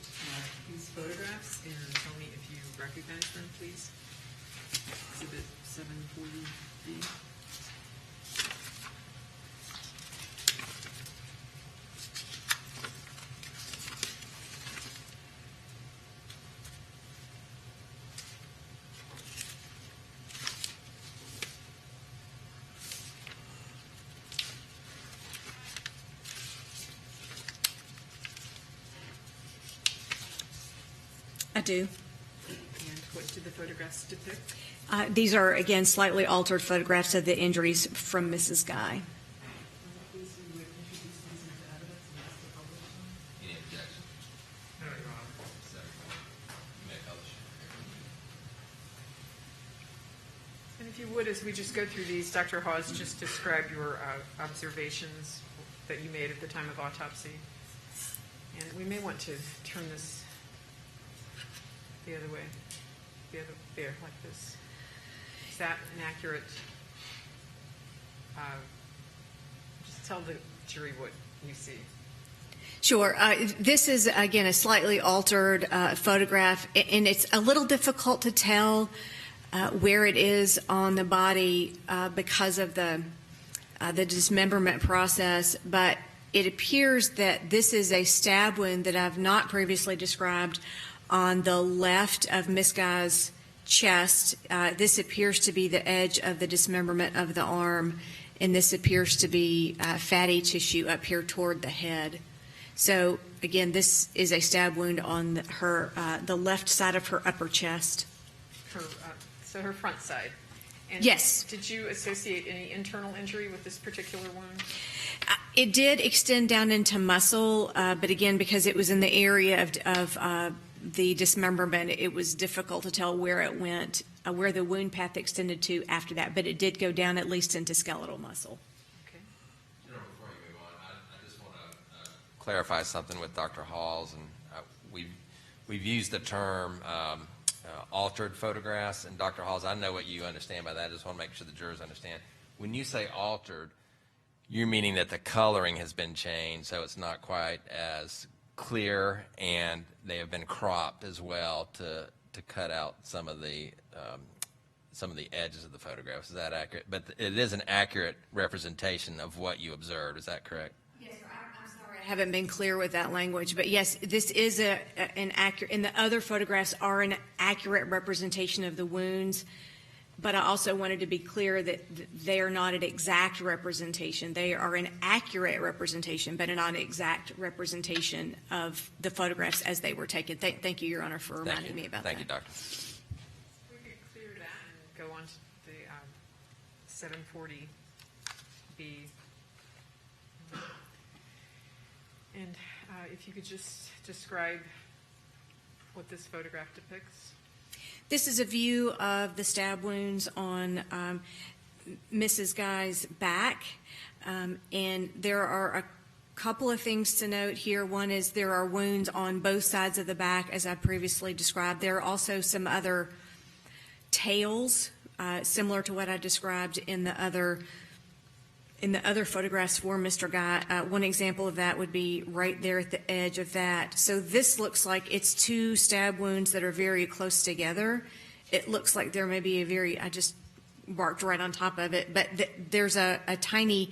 these photographs and tell me if you recognize them, please. Exhibit 740B. I do. And what did the photographs depict? These are, again, slightly altered photographs of the injuries from Mrs. Guy. Please, you would introduce these into evidence and ask to publish them. Any objection? No, Your Honor. So, you may publish. And if you would, as we just go through these, Dr. Hawes, just describe your observations that you made at the time of autopsy. And we may want to turn this the other way, there, like this. Is that an accurate, just tell the jury what you see. Sure. This is, again, a slightly altered photograph, and it's a little difficult to tell where it is on the body because of the dismemberment process, but it appears that this is a stab wound that I've not previously described on the left of Miss Guy's chest. This appears to be the edge of the dismemberment of the arm, and this appears to be fatty tissue up here toward the head. So, again, this is a stab wound on the left side of her upper chest. So her front side. And yes. Did you associate any internal injury with this particular wound? It did extend down into muscle, but again, because it was in the area of the dismemberment, it was difficult to tell where it went, where the wound path extended to after that, but it did go down at least into skeletal muscle. Okay. General, before you move on, I just want to clarify something with Dr. Hawes, and we've used the term altered photographs, and Dr. Hawes, I know what you understand by that. I just want to make sure the jurors understand. When you say altered, you're meaning that the coloring has been changed, so it's not quite as clear, and they have been cropped as well to cut out some of the edges of the photographs. Is that accurate? But it is an accurate representation of what you observed. Is that correct? Yes, sir. I'm sorry, I haven't been clear with that language, but yes, this is an accurate, and the other photographs are an accurate representation of the wounds. But I also wanted to be clear that they are not an exact representation. They are an accurate representation, but not an exact representation of the photographs as they were taken. Thank you, Your Honor, for reminding me about that. Thank you, Doctor. We could clear that and go on to the 740B. And If you could just describe what this photograph depicts. This is a view of the stab wounds on Mrs. Guy's back, and there are a couple of things to note here. One is there are wounds on both sides of the back, as I previously described. There are also some other tails, similar to what I described in the other photographs for Mr. Guy. One example of that would be right there at the edge of that. So this looks like it's two stab wounds that are very close together. It looks like there may be I just barked right on top of it, but there's a tiny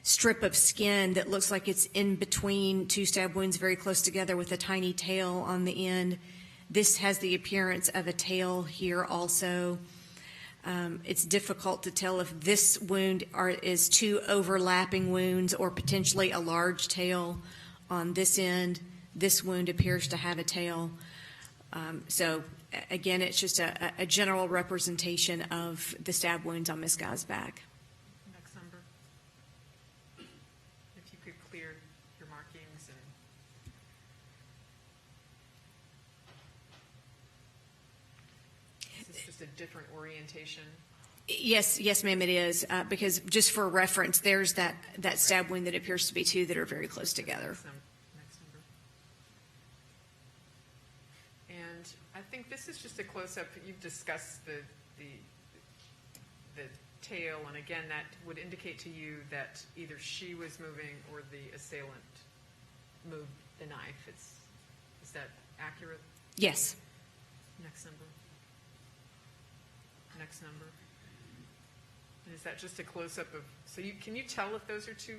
strip of skin that looks like it's in between two stab wounds very close together with a tiny tail on the end. This has the appearance of a tail here also. It's difficult to tell if this wound is two overlapping wounds or potentially a large tail on this end. This wound appears to have a tail. So again, it's just a general representation of the stab wounds on Miss Guy's back. Next number. If you could clear your markings. Is this just a different orientation? Yes, ma'am, it is. Because just for reference, there's that stab wound that appears to be two that are very close together. Next number. And I think this is just a close-up. You've discussed the tail, and again, that would indicate to you that either she was moving or the assailant moved the knife. Is that accurate? Yes. Next number. Next number. And is that just a close-up of, so can you tell if those are two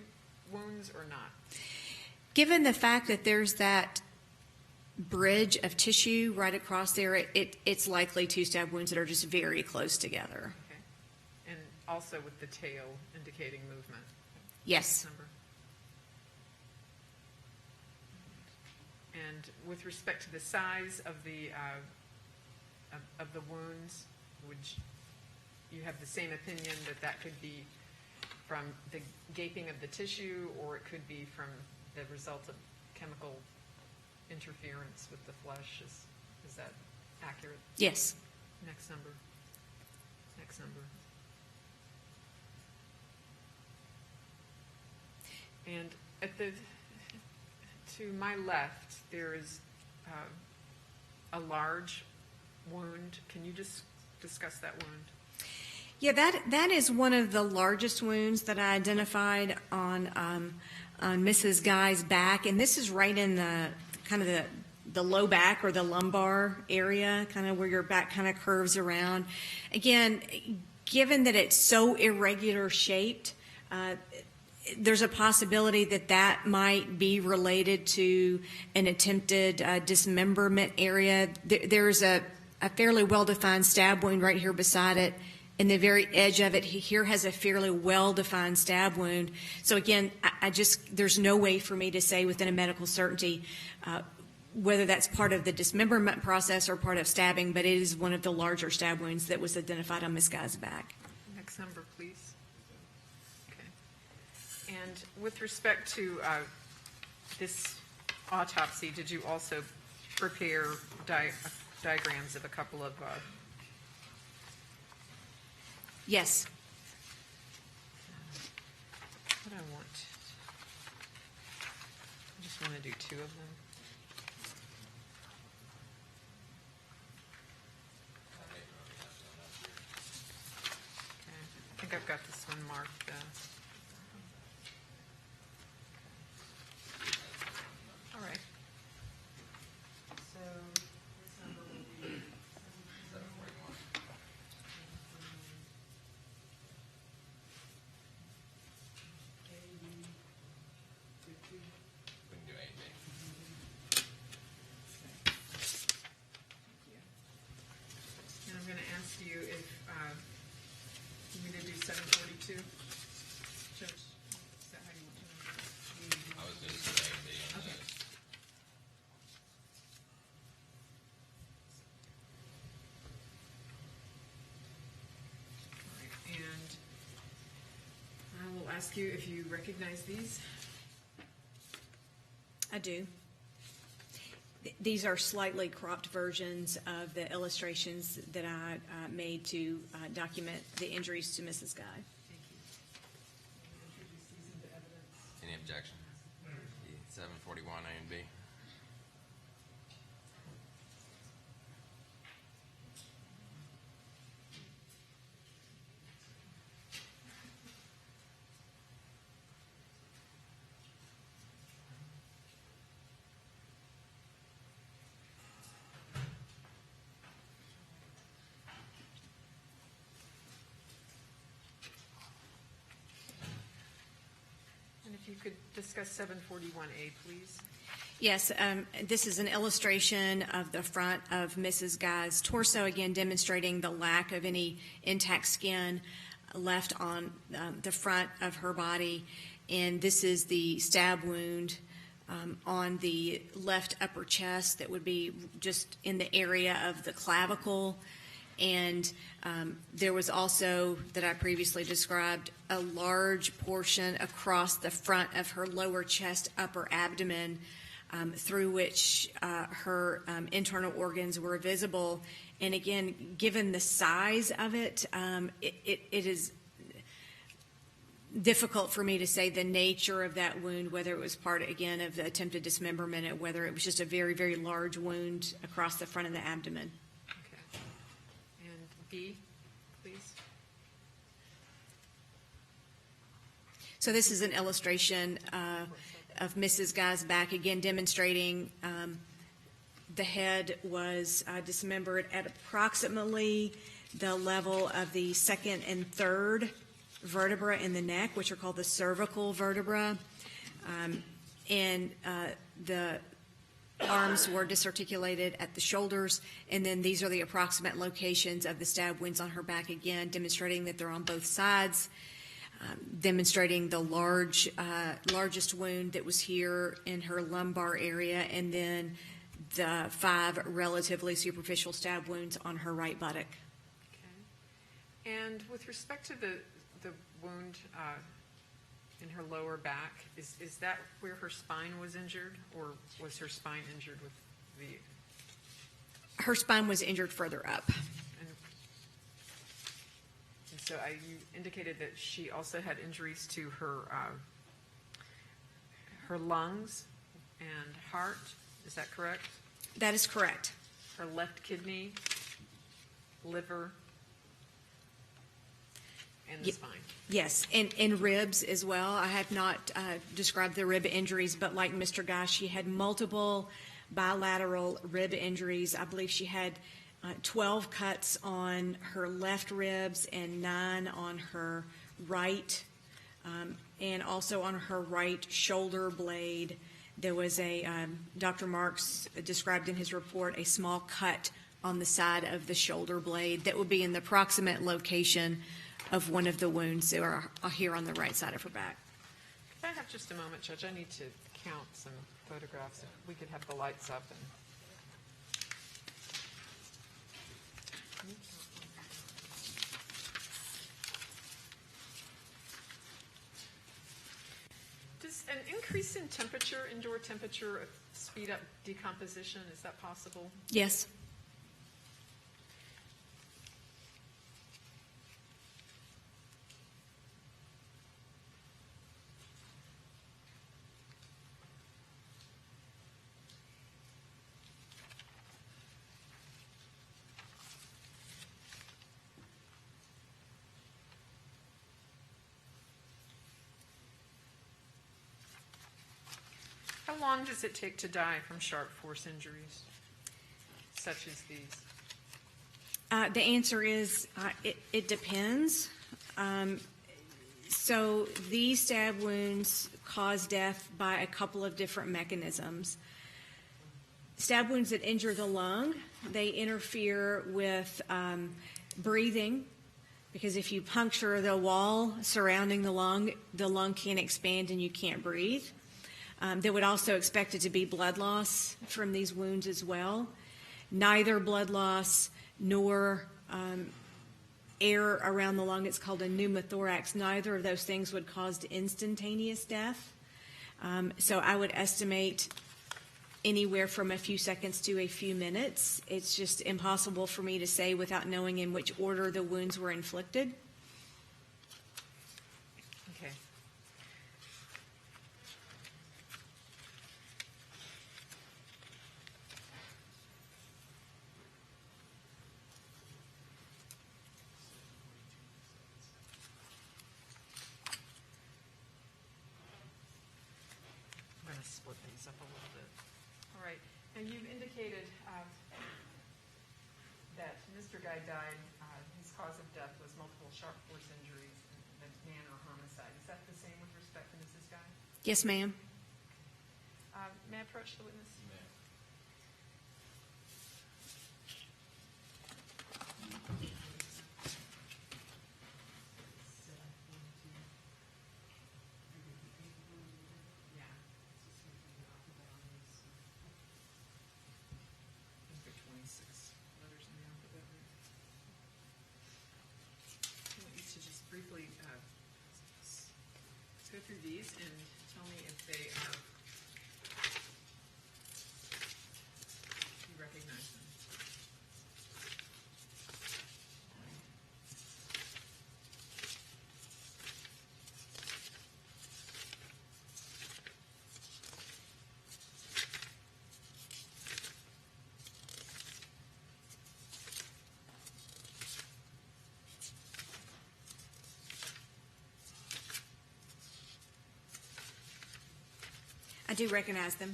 wounds or not? Given the fact that there's that bridge of tissue right across there, it's likely two stab wounds that are just very close together. Okay. And also with the tail indicating movement. Yes. Number. And with respect to the size of the wounds, would you have the same opinion that could be from the gaping of the tissue, or it could be from the result of chemical interference with the flesh? Is that accurate? Yes. Next number. Next number. And to my left, there is a large wound. Can you just discuss that wound? Yeah, that is one of the largest wounds that I identified on Mrs. Guy's back, and this is right in the kind of the low back or the lumbar area, kind of where your back kind of curves around. Again, given that it's so irregular shaped, there's a possibility that might be related to an attempted dismemberment area. There's a fairly well-defined stab wound right here beside it, and the very edge of it here has a fairly well-defined stab wound. So again, there's no way for me to say within a medical certainty whether that's part of the dismemberment process or part of stabbing, but it is one of the larger stab wounds that was identified on Miss Guy's back. Next number, please. Okay. And with respect to this autopsy, did you also prepare diagrams of a couple of Yes. what I want? I just want to do two of them. Okay. I think I've got this one marked. All right. So this number will be 741. We can do anything. And I'm going to ask you if you need to do 742. Judge, is that how you want to do it? I was going to say A on Okay. this. All right. And I will ask you if you recognize these. I do. These are slightly cropped versions of the illustrations that I made to document the injuries to Mrs. Guy. Thank you. Introduce these into evidence. Any objection? 741 A and B. And if you could discuss 741A, please. Yes, this is an illustration of the front of Mrs. Guy's torso, again demonstrating the lack of any intact skin left on the front of her body. And this is the stab wound on the left upper chest that would be just in the area of the clavicle. And there was also, that I previously described, a large portion across the front of her lower chest, upper abdomen, through which her internal organs were visible. And again, given the size of it, it is difficult for me to say the nature of that wound, whether it was part, again, of the attempted dismemberment, or whether it was just a very, very large wound across the front of the abdomen. Okay. And B, please. So this is an illustration of Mrs. Guy's back, again demonstrating the head was dismembered at approximately the level of the second and third vertebra in the neck, which are called the cervical vertebra. And the arms were disarticulated at the shoulders, and then these are the approximate locations of the stab wounds on her back, again demonstrating that they're on both sides. Demonstrating the largest wound that was here in her lumbar area, and then the 5 relatively superficial stab wounds on her right buttock. Okay. And with respect to the wound in her lower back, is that where her spine was injured, or was her spine injured with the... Her spine was injured further up. And so you indicated that she also had injuries to her her lungs and heart. Is that correct? That is correct. Her left kidney, liver, and the spine. Yes, and ribs as well. I have not described the rib injuries, but like Mr. Guy, she had multiple bilateral rib injuries. I believe she had 12 cuts on her left ribs and 9 on her right, and also on her right shoulder blade. There was Dr. Marks described in his report, a small cut on the side of the shoulder blade that would be in the proximate location of one of the wounds that are here on the right side of her back. Could I have just a moment, Judge? I need to count some photographs. If we could have the lights up. Does an increase in temperature, indoor temperature, speed up decomposition? Is that possible? Yes. How long does it take to die from sharp force injuries, such as these? The answer is it depends. So these stab wounds cause death by a couple of different mechanisms. Stab wounds that injure the lung, they interfere with breathing, because if you puncture the wall surrounding the lung can't expand and you can't breathe. They would also expect it to be blood loss from these wounds as well. Neither blood loss nor air around the lung, it's called a pneumothorax, neither of those things would cause instantaneous death. So I would estimate anywhere from a few seconds to a few minutes. It's just impossible for me to say without knowing in which order the wounds were inflicted. Okay. I'm going to split these up a little bit. All right. And you've indicated that Mr. Guy died, his cause of death was multiple sharp force injuries and manner homicide. Is that the same with respect to Mrs. Guy? Yes, ma'am. May I approach the witness? Briefly let's go through these and tell me if they you recognize them. I do recognize them.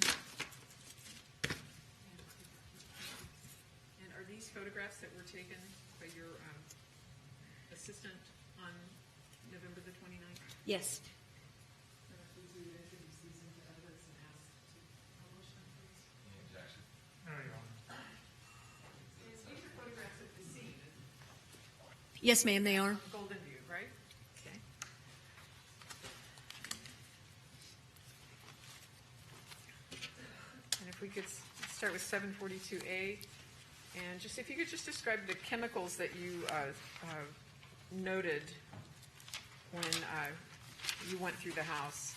And are these photographs that were taken by your assistant on November the 29th? Yes. Please we would introduce these into evidence and ask to publish them, please. Is these are photographs of the scene? Yes, ma'am, they are. Golden View, right? Okay. And if we could start with 742A, and just if you could just describe the chemicals that you noted when you went through the house.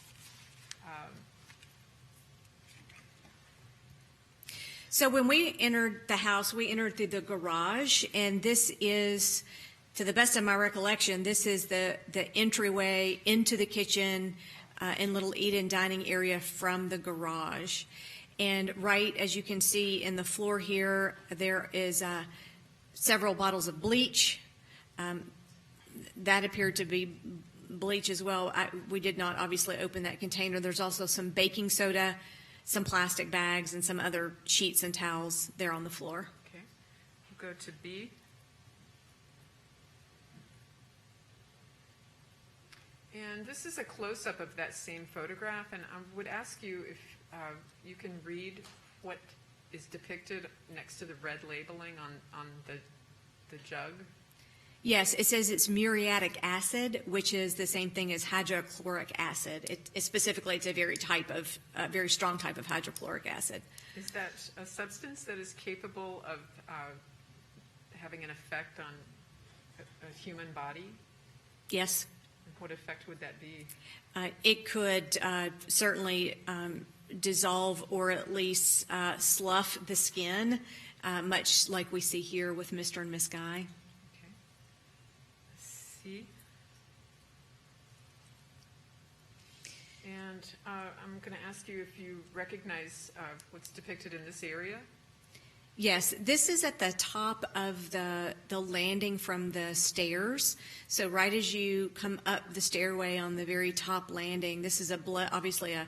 So when we entered the house, we entered through the garage, and this is, to the best of my recollection, this is the entryway into the kitchen and little eat-in dining area from the garage. And right, as you can see in the floor here, there is several bottles of bleach. That appeared to be bleach as well. We did not obviously open that container. There's also some baking soda, some plastic bags, and some other sheets and towels there on the floor. Okay. We'll go to B. And this is a close-up of that same photograph, and I would ask you if you can read what is depicted next to the red labeling on the jug. Yes, it says it's muriatic acid, which is the same thing as hydrochloric acid. Specifically, it's a very strong type of hydrochloric acid. Is that a substance that is capable of having an effect on a human body? Yes. What effect would that be? It could certainly dissolve or at least slough the skin, much like we see here with Mr. and Miss Guy. Okay. C. And I'm going to ask you if you recognize what's depicted in this area. Yes, this is at the top of the landing from the stairs. So right as you come up the stairway on the very top landing, this is obviously a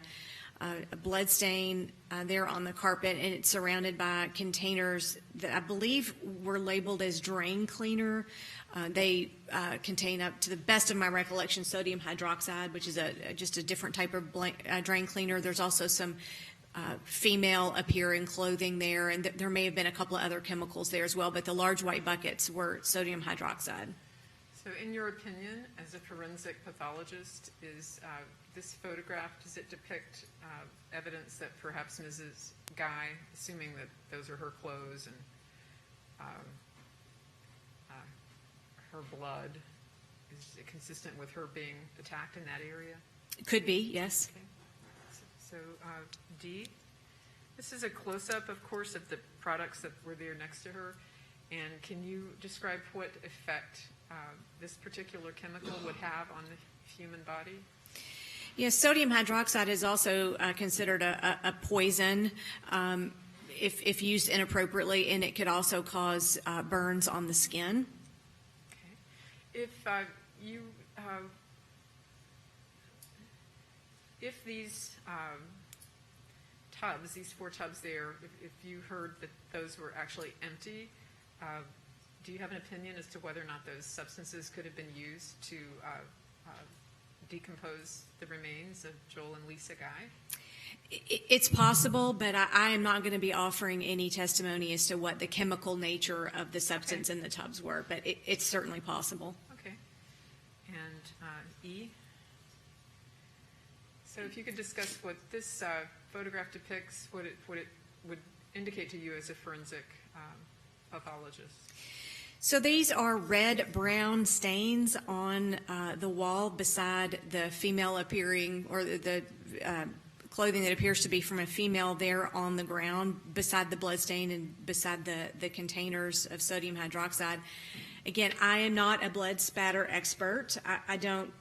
blood stain there on the carpet, and it's surrounded by containers that I believe were labeled as drain cleaner. They contain, up to the best of my recollection, sodium hydroxide, which is just a different type of drain cleaner. There's also some female appearing clothing there, and there may have been a couple of other chemicals there as well, but the large white buckets were sodium hydroxide. So in your opinion, as a forensic pathologist, is this photograph, does it depict evidence that perhaps Mrs. Guy, assuming that those are her clothes and her blood, is it consistent with her being attacked in that area? Could be, yes. Okay. So D, this This is a close-up, of course, of the products that were there next to her. And can you describe what effect this particular chemical would have on the human body? Yes, sodium hydroxide is also considered a poison if used inappropriately, and it could also cause burns on the skin. Okay. If these tubs, these 4 tubs there, if you heard that those were actually empty, do you have an opinion as to whether or not those substances could have been used to decompose the remains of Joel and Lisa Guy? It's possible, but I am not going to be offering any testimony as to what the chemical nature of the substance in the tubs were, but it's certainly possible. Okay. And E? So if you could discuss what this photograph depicts, what it would indicate to you as a forensic pathologist. So these are red-brown stains on the wall beside the female appearing, or the clothing that appears to be from a female there on the ground beside the blood stain and beside the containers of sodium hydroxide. Again, I am not a blood spatter expert. I don't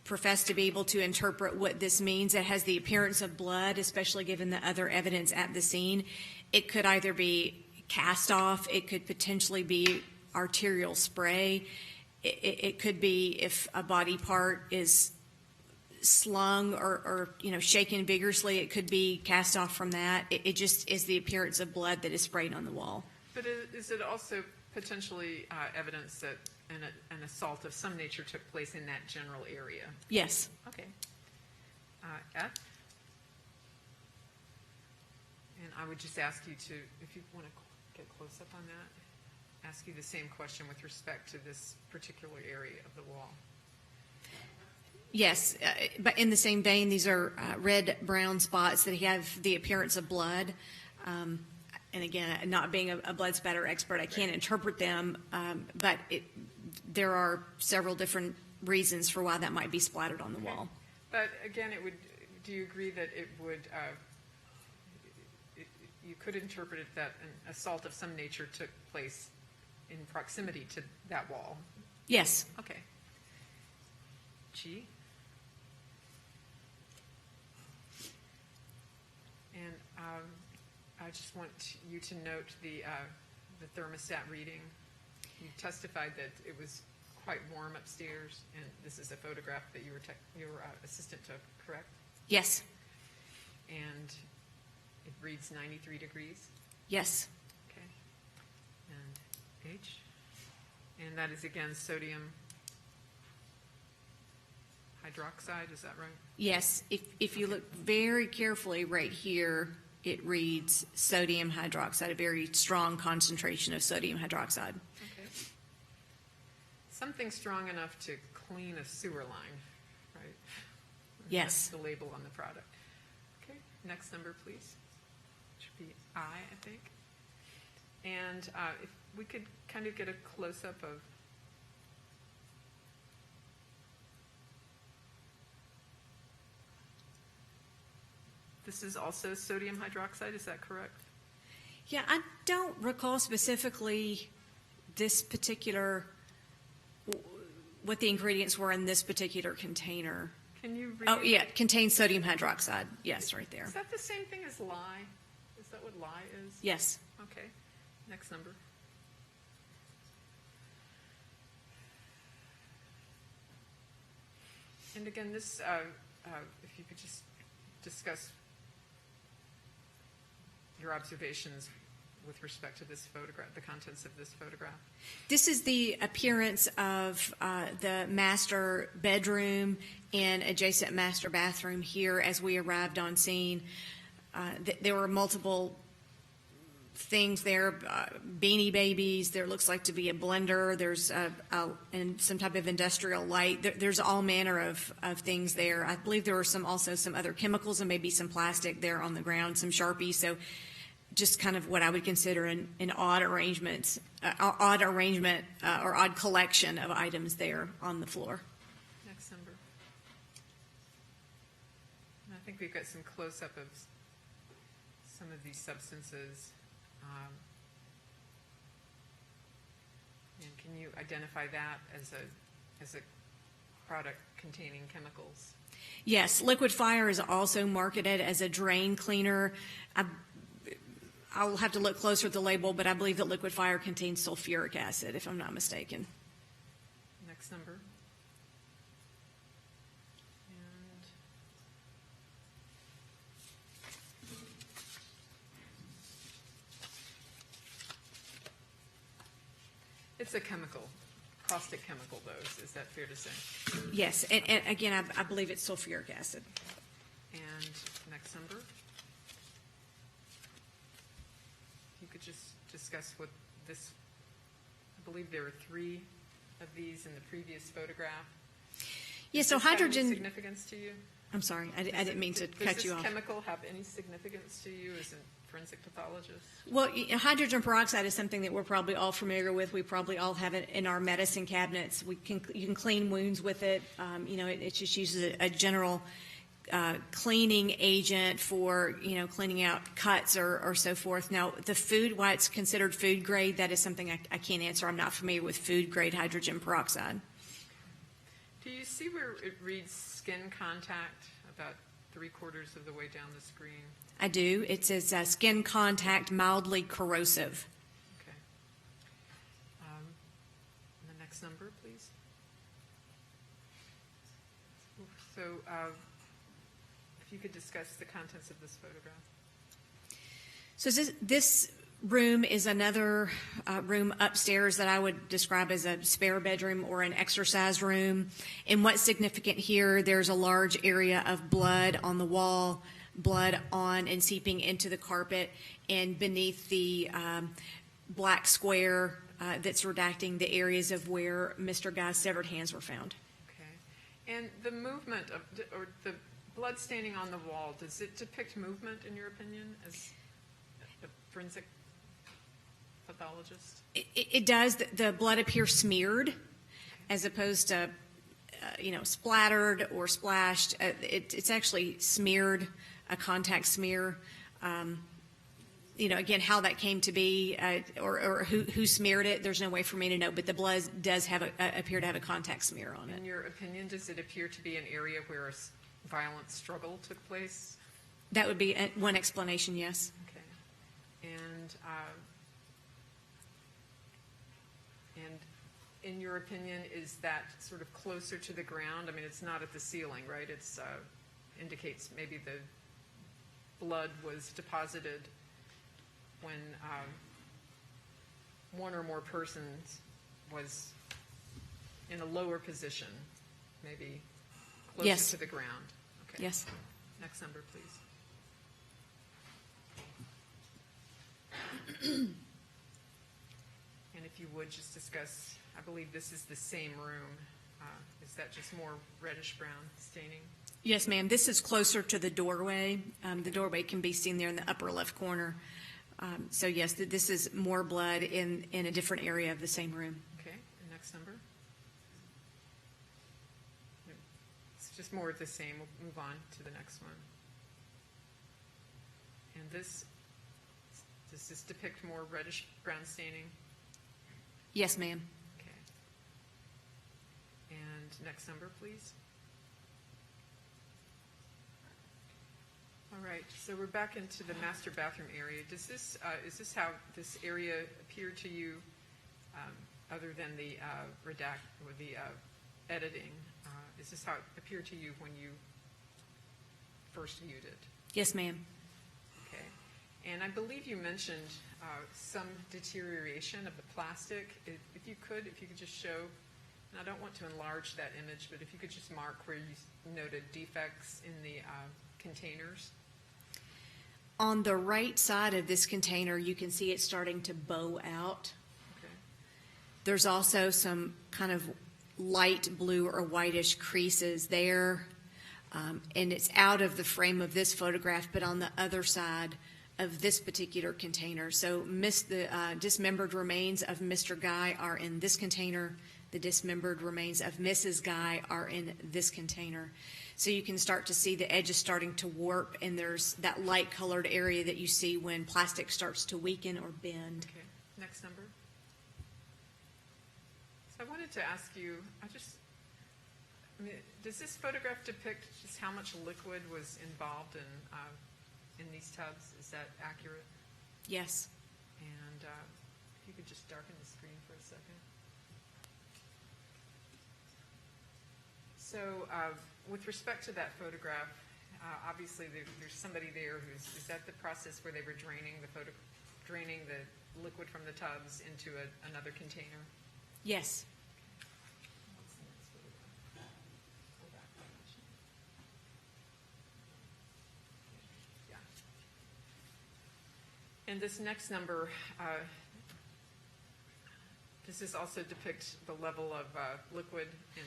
profess to be able to interpret what this means. It has the appearance of blood, especially given the other evidence at the scene. It could either be cast off, it could potentially be arterial spray, it could be if a body part is slung or shaken vigorously, it could be cast off from that. It just is the appearance of blood that is sprayed on the wall. But is it also potentially evidence that an assault of some nature took place in that general area? Yes. Okay. F? And I would just ask you to, if you want to get close up on that, ask you the same question with respect to this particular area of the wall. Yes, but in the same vein, these are red-brown spots that have the appearance of blood. And again, not being a blood spatter expert, I can't interpret them, but there are several different reasons for why that might be splattered on the wall. But again, do you agree that it would, you could interpret it that an assault of some nature took place in proximity to that wall? Yes. Okay. G? And I just want you to note the thermostat reading. You testified that it was quite warm upstairs, and this is a photograph that your assistant took, correct? Yes. And it reads 93 degrees? Yes. Okay. And H? And that is, again, sodium hydroxide, is that right? Yes. If you look very carefully right here, it reads sodium hydroxide, a very strong concentration of sodium hydroxide. Okay. Something strong enough to clean a sewer line, right? Yes. That's the label on the product. Okay, next number, please. Should be I think. And if we could kind of get a close-up of this is also sodium hydroxide, is that correct? Yeah, I don't recall specifically this particular, what the ingredients were in this particular container. Can you read? Oh, yeah, contains sodium hydroxide. Yes, right there. Is that the same thing as lye? Is that what lye is? Yes. Okay, next number. And again, this, if you could just discuss your observations with respect to this photograph, the contents of this photograph. This is the appearance of the master bedroom and adjacent master bathroom here as we arrived on scene. There were multiple things there, Beanie Babies, there looks like to be a blender, there's and some type of industrial light. There's all manner of things there. I believe there were also some other chemicals and maybe some plastic there on the ground, some Sharpies. So just kind of what I would consider an odd arrangement or odd collection of items there on the floor. Next number. And I think we've got some close-up of some of these substances. And can you identify that as a product containing chemicals? Yes, liquid fire is also marketed as a drain cleaner. I'll have to look closer at the label, but I believe that liquid fire contains sulfuric acid, if I'm not mistaken. Next number. And it's a chemical, caustic chemical, though. Is that fair to say? Yes, and again, I believe it's sulfuric acid. And next number. If you could just discuss what this, I believe there were 3 of these in the previous photograph. Yeah, so Does this have any hydrogen. significance to you? I'm sorry, I didn't mean to cut you off. Does this chemical have any significance to you as a forensic pathologist? Well, hydrogen peroxide is something that we're probably all familiar with. We probably all have it in our medicine cabinets. You can clean wounds with it. It just uses a general cleaning agent for cleaning out cuts or so forth. Now, the food, why it's considered food grade, that is something I can't answer. I'm not familiar with food grade hydrogen peroxide. Do you see where it reads skin contact about 3/4 of the way down the screen? I do. It says skin contact mildly corrosive. Okay. The next number, please. So if you could discuss the contents of this photograph. So this room is another room upstairs that I would describe as a spare bedroom or an exercise room. And what's significant here, there's a large area of blood on the wall, blood on and seeping into the carpet, and beneath the black square that's redacting the areas of where Mr. Guy's severed hands were found. Okay. And the movement of, or the blood staining on the wall, does it depict movement in your opinion as a forensic pathologist? It does. The blood appears smeared as opposed to, splattered or splashed. It's actually smeared, a contact smear. Again, how that came to be or who smeared it, there's no way for me to know, but the blood does appear to have a contact smear on it. In your opinion, does it appear to be an area where a violent struggle took place? That would be one explanation, yes. Okay. And in your opinion, is that sort of closer to the ground? I mean, it's not at the ceiling, right? It's indicates maybe the blood was deposited when one or more persons was in a lower position, maybe closer Yes. to the ground. Okay. Yes. Next number, please. And if you would just discuss, I believe this is the same room. Is that just more reddish-brown staining? Yes, ma'am. This is closer to the doorway. The doorway can be seen there in the upper left corner. So yes, this is more blood in a different area of the same room. Okay, and next number. It's just more of the same. We'll move on to the next one. And does this depict more reddish-brown staining? Yes, ma'am. Okay. And next number, please. All right, so we're back into the master bathroom area. Does this is this how this area appeared to you, other than the redact or the editing? Is this how it appeared to you when you first viewed it? Yes, ma'am. Okay, and I believe you mentioned some deterioration of the plastic. If you could just show, and I don't want to enlarge that image, but if you could just mark where you noted defects in the containers. On the right side of this container, you can see it starting to bow out. Okay. There's also some kind of light blue or whitish creases there, and it's out of the frame of this photograph, but on the other side of this particular container. So the dismembered remains of Mr. Guy are in this container. The dismembered remains of Mrs. Guy are in this container. So you can start to see the edges starting to warp, and there's that light colored area that you see when plastic starts to weaken or bend. Okay, next number. So I wanted to ask you, does this photograph depict just how much liquid was involved in these tubs? Is that accurate? Yes. And if you could just darken the screen for a second. So with respect to that photograph, obviously there's somebody there is that the process where they were draining the liquid from the tubs into another container? Yes. What's the next photograph? Go back one much. Yeah. And this next number, does this also depict the level of liquid in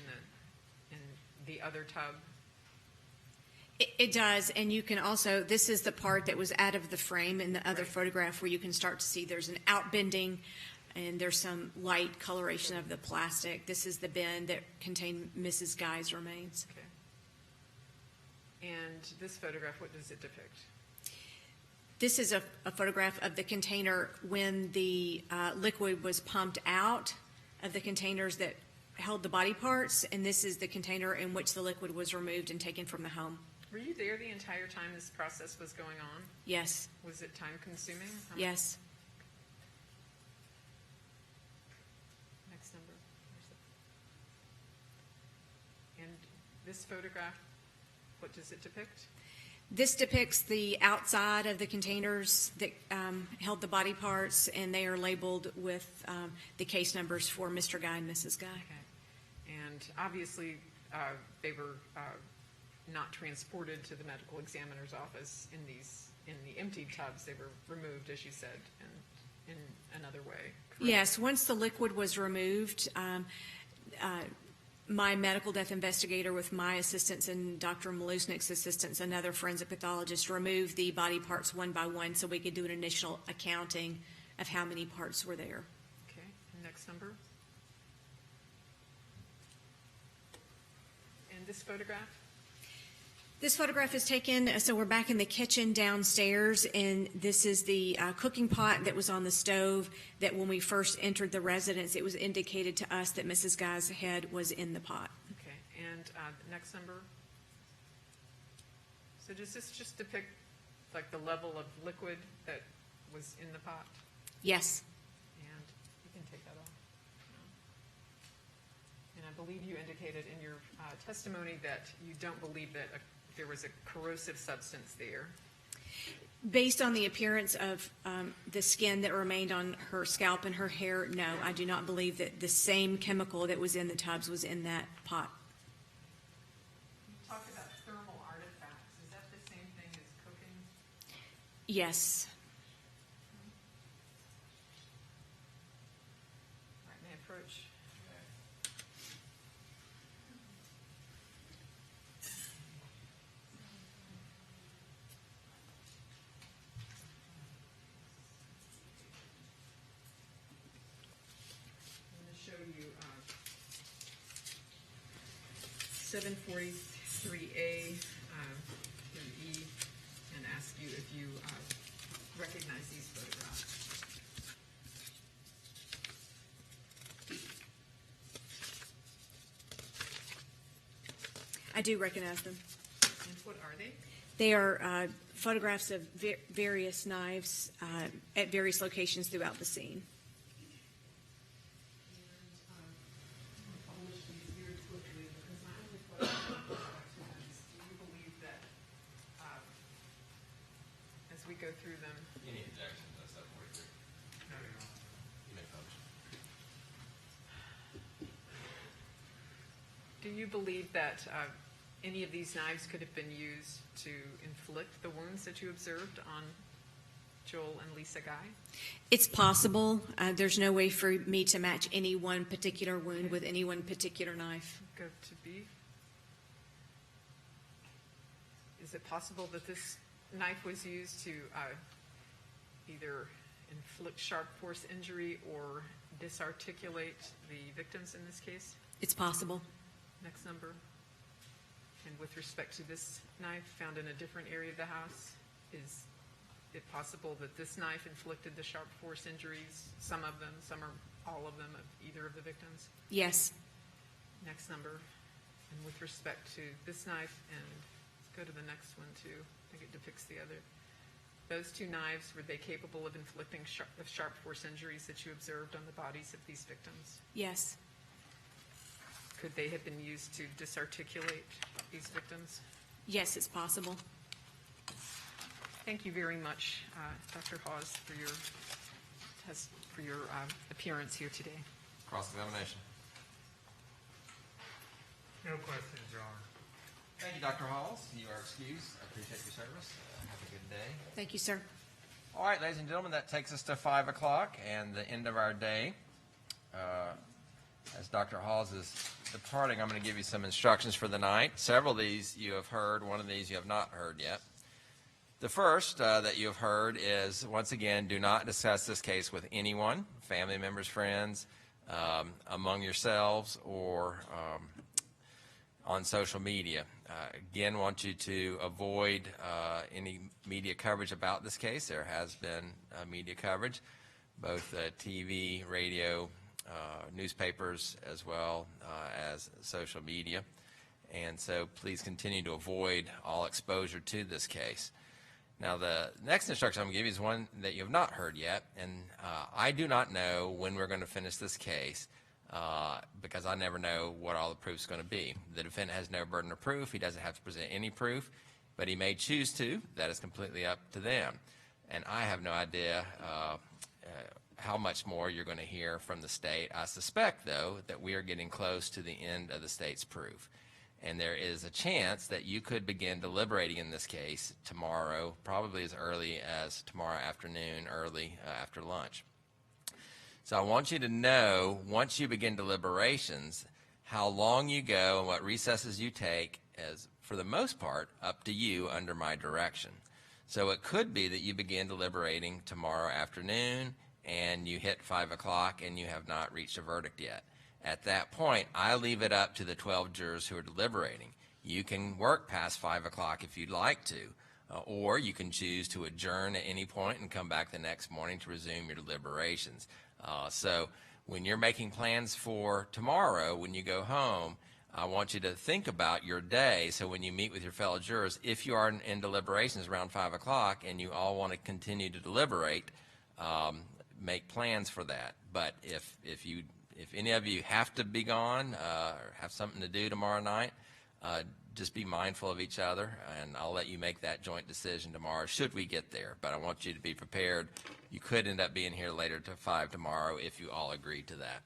the other tub? It does, and you can also, this is the part that was out of the frame in the other Right. photograph where you can start to see there's an outbending and there's some light coloration of the plastic. This is the bin that contained Mrs. Guy's remains. Okay. And this photograph, what does it depict? This is a photograph of the container when the liquid was pumped out of the containers that held the body parts, and this is the container in which the liquid was removed and taken from the home. Were you there the entire time this process was going on? Yes. Was it time consuming? Yes. Next number. And this photograph, what does it depict? This depicts the outside of the containers that held the body parts, and they are labeled with the case numbers for Mr. Guy and Mrs. Guy. Okay. And obviously, they were not transported to the medical examiner's office in the emptied tubs. They were removed, as you said, in another way. Correct? Yes, once the liquid was removed, my medical death investigator with my assistance and Dr. Malusnik's assistance, another forensic pathologist, removed the body parts one by one so we could do an initial accounting of how many parts were there. Okay. And next number. And this photograph? This photograph is taken, so we're back in the kitchen downstairs, and this is the cooking pot that was on the stove that when we first entered the residence, it was indicated to us that Mrs. Guy's head was in the pot. Okay. And next number. So does this just depict like the level of liquid that was in the pot? Yes. And you can take that off. And I believe you indicated in your testimony that you don't believe that there was a corrosive substance there. Based on the appearance of the skin that remained on her scalp and her hair, no, I do not believe that the same chemical that was in the tubs was in that pot. You talked about thermal artifacts. Is that the same thing as cooking? Yes. All right, may I approach? I'm going to show you 743A and E and ask you if you recognize these photographs. I do recognize them. And what are they? They are photographs of various knives at various locations throughout the scene. Publish these very quickly because my only question is, do you believe that as we go through them, You need objection to 743. You may publish. do you believe that any of these knives could have been used to inflict the wounds that you observed on Joel and Lisa Guy? It's possible. There's no way for me to match any one particular wound with any one particular knife. Go to B. Is it possible that this knife was used to either inflict sharp force injury or disarticulate the victims in this case? It's possible. Next number. And with respect to this knife found in a different area of the house, is it possible that this knife inflicted the sharp force injuries, some of them, some or all of them, of either of the victims? Yes. Next number. And with respect to this knife, and go to the next one too, I think it depicts the other. Those two knives, were they capable of inflicting sharp force injuries that you observed on the bodies of these victims? Yes. Could they have been used to disarticulate these victims? Yes, it's possible. Thank you very much, Dr. Hawes, for your appearance here today. Cross-examination. No questions, Your Honor. Thank you, Dr. Hawes. You are excused. I appreciate your service. Have a good day. Thank you, sir. All right, ladies and gentlemen, that takes us to 5 o'clock and the end of our day. As Dr. Hawes is departing, I'm going to give you some instructions for the night. Several of these you have heard. One of these you have not heard yet. The first that you have heard is, once again, do not discuss this case with anyone, family members, friends, among yourselves, or on social media. Again, want you to avoid any media coverage about this case. There has been media coverage, both TV, radio, newspapers, as well as social media. And so please continue to avoid all exposure to this case. Now, the next instruction I'm going to give you is one that you have not heard yet, and I do not know when we're going to finish this case because I never know what all the proof is going to be. The defendant has no burden of proof. He doesn't have to present any proof, but he may choose to. That is completely up to them. And I have no idea how much more you're going to hear from the state. I suspect, though, that we are getting close to the end of the state's proof. And there is a chance that you could begin deliberating in this case tomorrow, probably as early as tomorrow afternoon, early after lunch. So I want you to know, once you begin deliberations, how long you go and what recesses you take is, for the most part, up to you under my direction. So it could be that you begin deliberating tomorrow afternoon and you hit 5 o'clock and you have not reached a verdict yet. At that point, I leave it up to the 12 jurors who are deliberating. You can work past 5 o'clock if you'd like to, or you can choose to adjourn at any point and come back the next morning to resume your deliberations. So when you're making plans for tomorrow, when you go home, I want you to think about your day. So when you meet with your fellow jurors, if you are in deliberations around 5 o'clock and you all want to continue to deliberate, make plans for that. But if any of you have to be gone or have something to do tomorrow night, just be mindful of each other, and I'll let you make that joint decision tomorrow should we get there. But I want you to be prepared. You could end up being here later to 5 tomorrow if you all agree to that.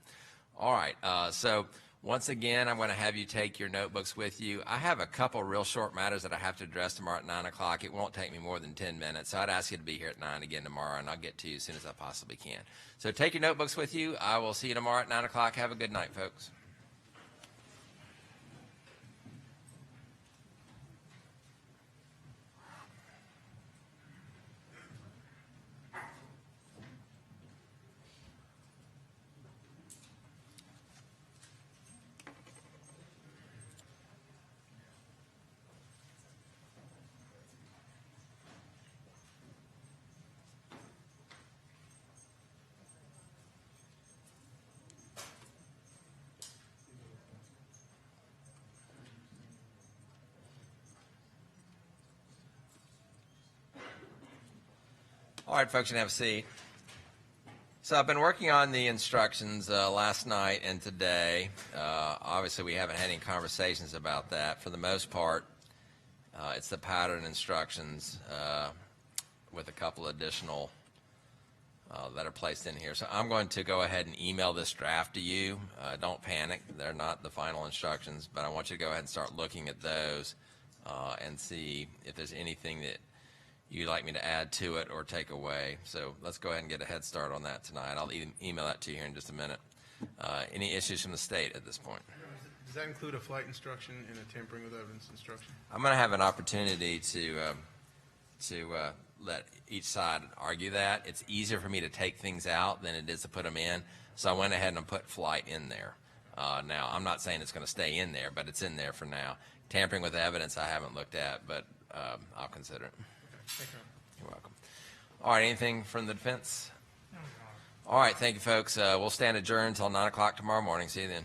All right, so once again, I'm going to have you take your notebooks with you. I have a couple real short matters that I have to address tomorrow at 9 o'clock. It won't take me more than 10 minutes, so I'd ask you to be here at 9 again tomorrow, and I'll get to you as soon as I possibly can. So take your notebooks with you. I will see you tomorrow at 9 o'clock. Have a good night, folks. All right, folks, you can have a seat. So I've been working on the instructions last night and today. Obviously, we haven't had any conversations about that. For the most part, it's the pattern instructions with a couple additional that are placed in here. So I'm going to go ahead and email this draft to you. Don't panic. They're not the final instructions, but I want you to go ahead and start looking at those and see if there's anything that you'd like me to add to it or take away. So let's go ahead and get a head start on that tonight. I'll email that to you here in just a minute. Any issues from the state at this point? Does that include a flight instruction and a tampering with evidence instruction? I'm going to have an opportunity to let each side argue that. It's easier for me to take things out than it is to put them in. So I went ahead and put flight in there. Now, I'm not saying it's going to stay in there, but it's in there for now. Tampering with evidence I haven't looked at, but I'll consider it. Thank you. You're welcome. All right, anything from the defense? All right, thank you, folks. We'll stand adjourned until 9 o'clock tomorrow morning. See you then.